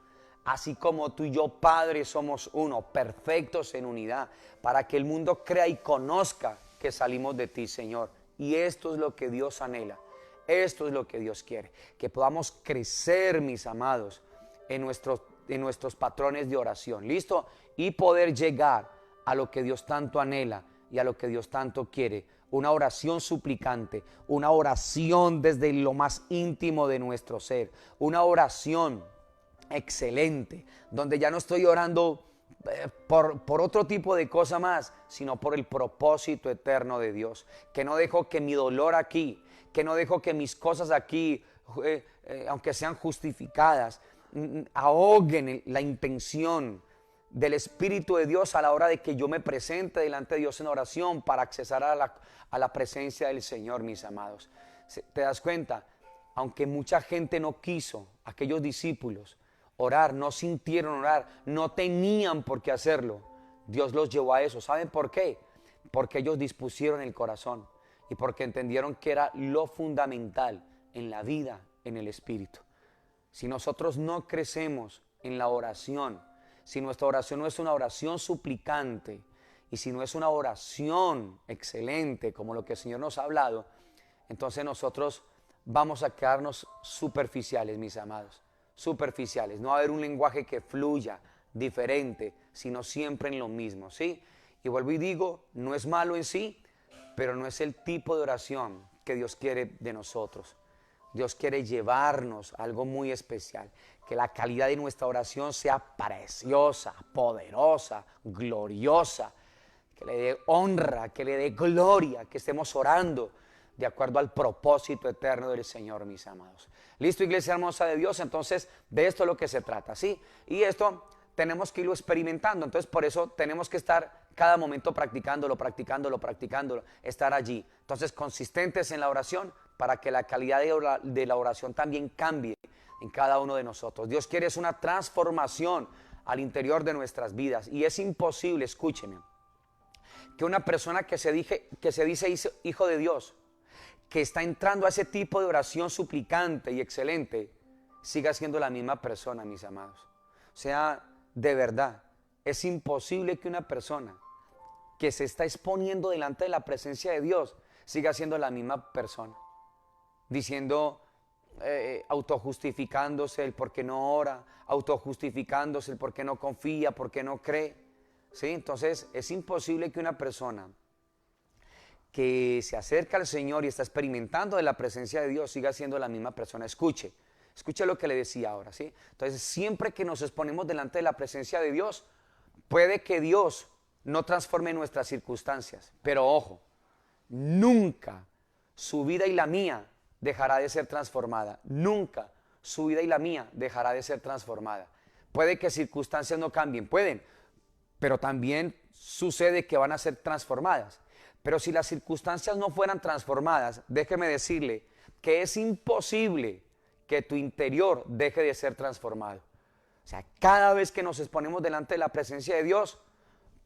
Así como tú y yo, Padre, somos uno, perfectos en unidad, para que el mundo crea y conozca que salimos de ti, Señor. Y esto es lo que Dios anhela, esto es lo que Dios quiere, que podamos crecer, mis amados, en nuestros patrones de oración, ¿listo? Y poder llegar a lo que Dios tanto anhela y a lo que Dios tanto quiere. Una oración suplicante, una oración desde lo más íntimo de nuestro ser, una oración excelente, donde ya no estoy orando por otro tipo de cosa más, sino por el propósito eterno de Dios, que no dejo que mi dolor aquí, que no dejo que mis cosas aquí, aunque sean justificadas, ahoguen la intención del Espíritu de Dios a la hora de que yo me presente delante de Dios en oración para accesar a la presencia del Señor, mis amados. ¿Te das cuenta? Aunque mucha gente no quiso, aquellos discípulos, orar, no sintieron orar, no tenían por qué hacerlo, Dios los llevó a eso. ¿Saben por qué? Porque ellos dispusieron el corazón y porque entendieron que era lo fundamental en la vida, en el Espíritu. Si nosotros no crecemos en la oración, si nuestra oración no es una oración suplicante y si no es una oración excelente como lo que el Señor nos ha hablado, entonces nosotros vamos a quedarnos superficiales, mis amados, superficiales. No va a haber un lenguaje que fluya diferente, sino siempre en lo mismo, ¿sí? Y vuelvo y digo, no es malo en sí, pero no es el tipo de oración que Dios quiere de nosotros. Dios quiere llevarnos a algo muy especial, que la calidad de nuestra oración sea preciosa, poderosa, gloriosa, que le dé honra, que le dé gloria, que estemos orando de acuerdo al propósito eterno del Señor, mis amados. ¿Listo, iglesia hermosa de Dios? Entonces, de esto es lo que se trata, ¿sí? Y esto tenemos que irlo experimentando, entonces por eso tenemos que estar cada momento practicándolo, estar allí. Entonces, consistentes en la oración para que la calidad de la oración también cambie en cada uno de nosotros. Dios quiere es una transformación al interior de nuestras vidas y es imposible, escúcheme, que una persona que se dice hijo de Dios, que está entrando a ese tipo de oración suplicante y excelente, siga siendo la misma persona, mis amados. O sea, de verdad, es imposible que una persona que se está exponiendo delante de la presencia de Dios siga siendo la misma persona, diciendo, autojustificándose el por qué no ora, autojustificándose el por qué no confía, por qué no cree. ¿Sí? Entonces es imposible que una persona que se acerca al Señor y está experimentando de la presencia de Dios siga siendo la misma persona. Escuche lo que le decía ahora, ¿sí? Entonces siempre que nos exponemos delante de la presencia de Dios, puede que Dios no transforme nuestras circunstancias, pero ojo, nunca su vida y la mía dejará de ser transformada. Nunca su vida y la mía dejará de ser transformada. Puede que circunstancias no cambien, pueden, pero también sucede que van a ser transformadas. Pero si las circunstancias no fueran transformadas, déjeme decirle que es imposible que tu interior deje de ser transformado. O sea, cada vez que nos exponemos delante de la presencia de Dios,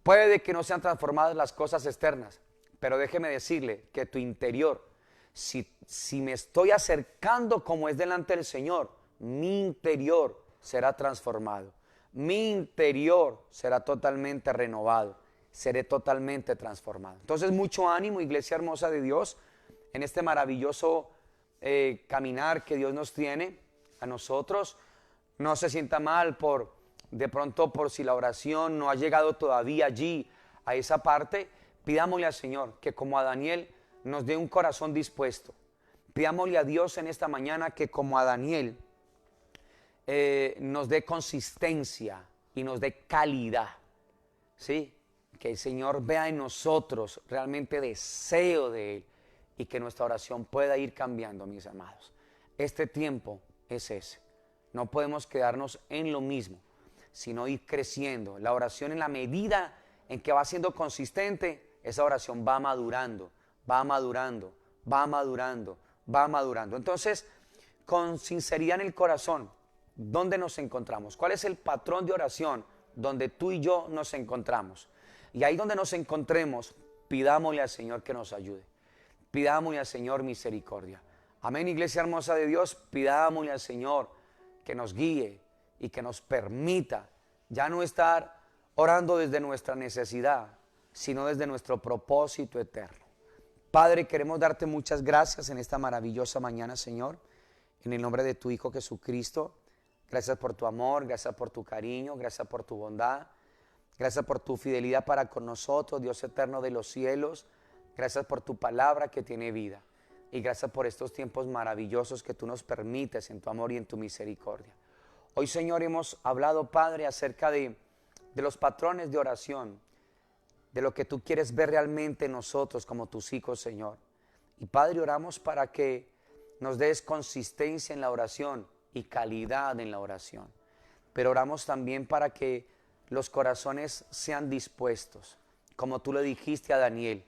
puede que no sean transformadas las cosas externas, pero déjeme decirle que tu interior, si me estoy acercando como es delante del Señor, mi interior será transformado. Mi interior será totalmente renovado. Seré totalmente transformado. Entonces, mucho ánimo, iglesia hermosa de Dios, en este maravilloso caminar que Dios nos tiene a nosotros. No se sienta mal de pronto por si la oración no ha llegado todavía allí, a esa parte. Pidámosle al Señor que como a Daniel nos dé un corazón dispuesto. Pidámosle a Dios en esta mañana que como a Daniel nos dé consistencia y nos dé calidad. ¿Sí? Que el Señor vea en nosotros realmente deseo de Él y que nuestra oración pueda ir cambiando, mis amados. Este tiempo es ese. No podemos quedarnos en lo mismo, sino ir creciendo. La oración, en la medida en que va siendo consistente, esa oración va madurando, va madurando, va madurando, va madurando. Entonces, con sinceridad en el corazón, ¿dónde nos encontramos? ¿Cuál es el patrón de oración donde tú y yo nos encontramos? Y ahí donde nos encontremos, pidámosle al Señor que nos ayude. Pidámosle al Señor misericordia. Amén, iglesia hermosa de Dios. Pidámosle al Señor que nos guíe y que nos permita ya no estar orando desde nuestra necesidad, sino desde nuestro propósito eterno. Padre, queremos darte muchas gracias en esta maravillosa mañana, Señor, en el nombre de tu Hijo Jesucristo. Gracias por tu amor, gracias por tu cariño, gracias por tu bondad. Gracias por tu fidelidad para con nosotros, Dios eterno de los cielos. Gracias por tu palabra que tiene vida. Y gracias por estos tiempos maravillosos que tú nos permites en tu amor y en tu misericordia. Hoy, Señor, hemos hablado, Padre, acerca de los patrones de oración, de lo que tú quieres ver realmente en nosotros como tus hijos, Señor. Y, Padre, oramos para que nos des consistencia en la oración y calidad en la oración. Pero oramos también para que los corazones sean dispuestos, como tú le dijiste a Daniel,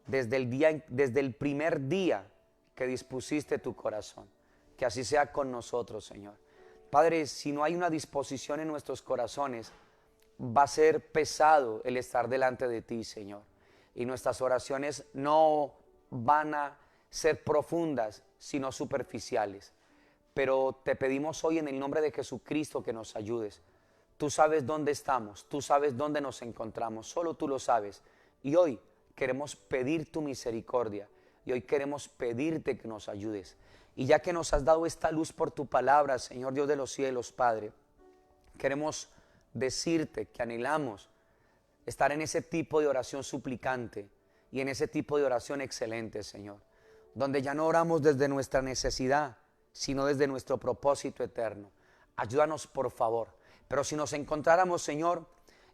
desde el primer día que dispusiste tu corazón. Que así sea con nosotros, Señor. Padre, si no hay una disposición en nuestros corazones, va a ser pesado el estar delante de ti, Señor. Y nuestras oraciones no van a ser profundas, sino superficiales. Pero te pedimos hoy en el nombre de Jesucristo que nos ayudes. Tú sabes dónde estamos, tú sabes dónde nos encontramos, solo tú lo sabes. Y hoy queremos pedir tu misericordia y hoy queremos pedirte que nos ayudes. Y ya que nos has dado esta luz por tu palabra, Señor Dios de los cielos, Padre, queremos decirte que anhelamos estar en ese tipo de oración suplicante y en ese tipo de oración excelente, Señor, donde ya no oramos desde nuestra necesidad, sino desde nuestro propósito eterno. Ayúdanos, por favor. Pero si nos encontráramos, Señor,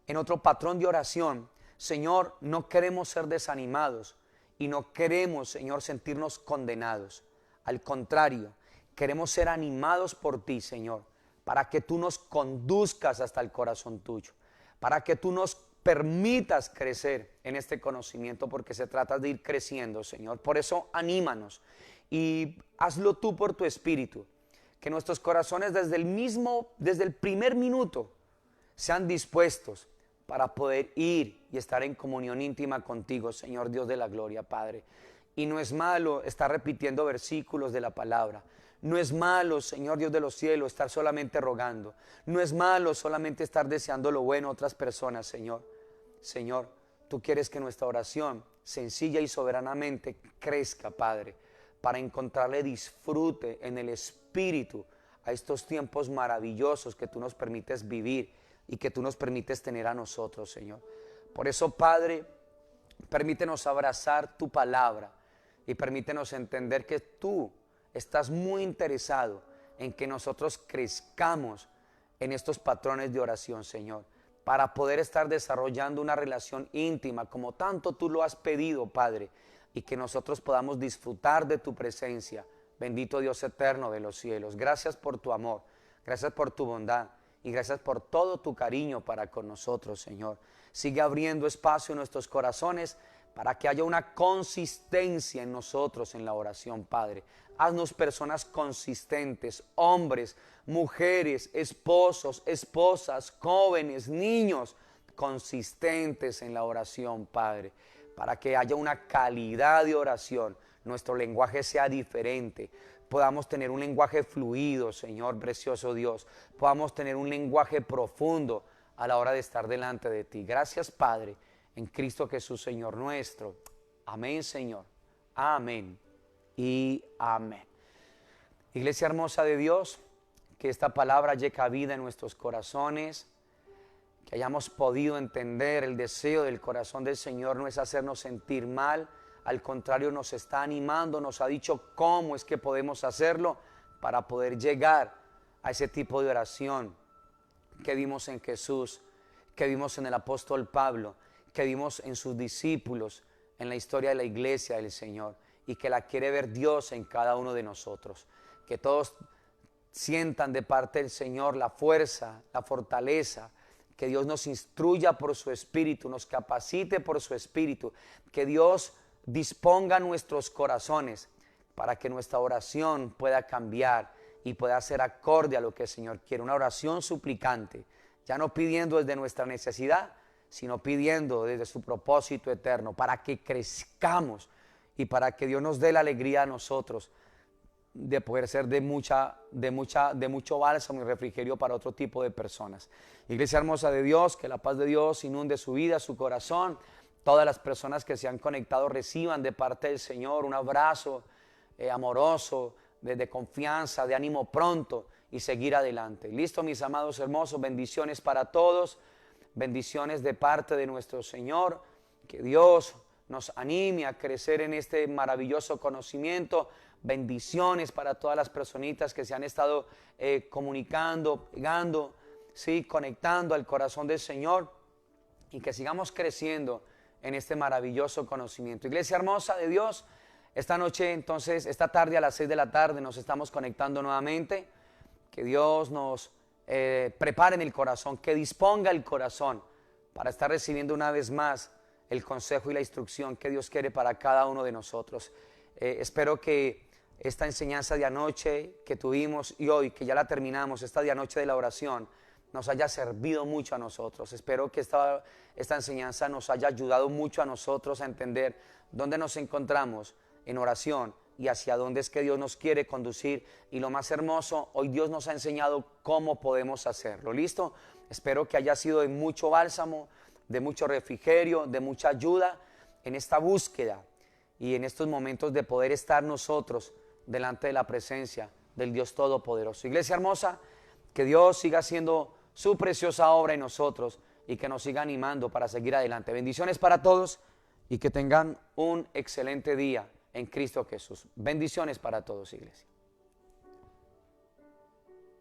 en otro patrón de oración, Señor, no queremos ser desanimados y no queremos, Señor, sentirnos condenados. Al contrario, queremos ser animados por ti, Señor, para que tú nos conduzcas hasta el corazón tuyo, para que tú nos permitas crecer en este conocimiento, porque se trata de ir creciendo, Señor. Por eso anímanos y hazlo tú por tu Espíritu. Que nuestros corazones desde el primer minuto sean dispuestos para poder ir y estar en comunión íntima contigo, Señor Dios de la gloria, Padre. Y no es malo estar repitiendo versículos de la palabra. No es malo, Señor Dios de los cielos, estar solamente rogando. No es malo solamente estar deseando lo bueno a otras personas, Señor. Señor, tú quieres que nuestra oración sencilla y soberanamente crezca, Padre, para encontrarle disfrute en el Espíritu a estos tiempos maravillosos que tú nos permites vivir y que tú nos permites tener a nosotros, Señor. Por eso, Padre, permítenos abrazar tu palabra y permítenos entender que tú estás muy interesado en que nosotros crezcamos en estos patrones de oración, Señor, para poder estar desarrollando una relación íntima como tanto tú lo has pedido, Padre, y que nosotros podamos disfrutar de tu presencia. Bendito Dios eterno de los cielos, gracias por tu amor, gracias por tu bondad y gracias por todo tu cariño para con nosotros, Señor. Sigue abriendo espacio en nuestros corazones para que haya una consistencia en nosotros en la oración, Padre. Haznos personas consistentes, hombres, mujeres, esposos, esposas, jóvenes, niños, consistentes en la oración, Padre, para que haya una calidad de oración, nuestro lenguaje sea diferente, podamos tener un lenguaje fluido, Señor precioso Dios, podamos tener un lenguaje profundo a la hora de estar delante de ti. Gracias, Padre, en Cristo Jesús, Señor nuestro. Amén, Señor. Amén y amén. Iglesia hermosa de Dios, que esta palabra llegue vida en nuestros corazones, que hayamos podido entender el deseo del corazón del Señor no es hacernos sentir mal, al contrario nos está animando, nos ha dicho cómo es que podemos hacerlo para poder llegar a ese tipo de oración que vimos en Jesús, que vimos en el apóstol Pablo, que vimos en sus discípulos, en la historia de la iglesia del Señor, y que la quiere ver Dios en cada uno de nosotros. Que todos sientan de parte del Señor la fuerza, la fortaleza, que Dios nos instruya por su Espíritu, nos capacite por su Espíritu, que Dios disponga nuestros corazones para que nuestra oración pueda cambiar y pueda ser acorde a lo que el Señor quiere. Una oración suplicante, ya no pidiendo desde nuestra necesidad, sino pidiendo desde su propósito eterno, para que crezcamos y para que Dios nos dé la alegría a nosotros de poder ser de mucho bálsamo y refrigerio para otro tipo de personas. Iglesia hermosa de Dios, que la paz de Dios inunde su vida, su corazón. Todas las personas que se han conectado reciban de parte del Señor un abrazo amoroso, de confianza, de ánimo pronto y seguir adelante. Listo, mis amados hermosos, bendiciones para todos, bendiciones de parte de nuestro Señor, que Dios nos anime a crecer en este maravilloso conocimiento. Bendiciones para todas las personitas que se han estado comunicando, pegando, ¿sí? Conectando al corazón del Señor, y que sigamos creciendo en este maravilloso conocimiento. Iglesia hermosa de Dios, esta noche entonces, esta tarde a las 6 de la tarde nos estamos conectando nuevamente. Que Dios nos prepare en el corazón, que disponga el corazón para estar recibiendo una vez más el consejo y la instrucción que Dios quiere para cada uno de nosotros. Espero que esta enseñanza de anoche que tuvimos y hoy que ya la terminamos, esta de anoche de la oración, nos haya servido mucho a nosotros. Espero que esta enseñanza nos haya ayudado mucho a nosotros a entender dónde nos encontramos en oración y hacia dónde es que Dios nos quiere conducir. Y lo más hermoso, hoy Dios nos ha enseñado cómo podemos hacerlo. ¿Listo? Espero que haya sido de mucho bálsamo, de mucho refrigerio, de mucha ayuda en esta búsqueda y en estos momentos de poder estar nosotros delante de la presencia del Dios Todopoderoso. Iglesia hermosa, que Dios siga haciendo su preciosa obra en nosotros y que nos siga animando para seguir adelante. Bendiciones para todos y que tengan un excelente día en Cristo Jesús. Bendiciones para todos, iglesia.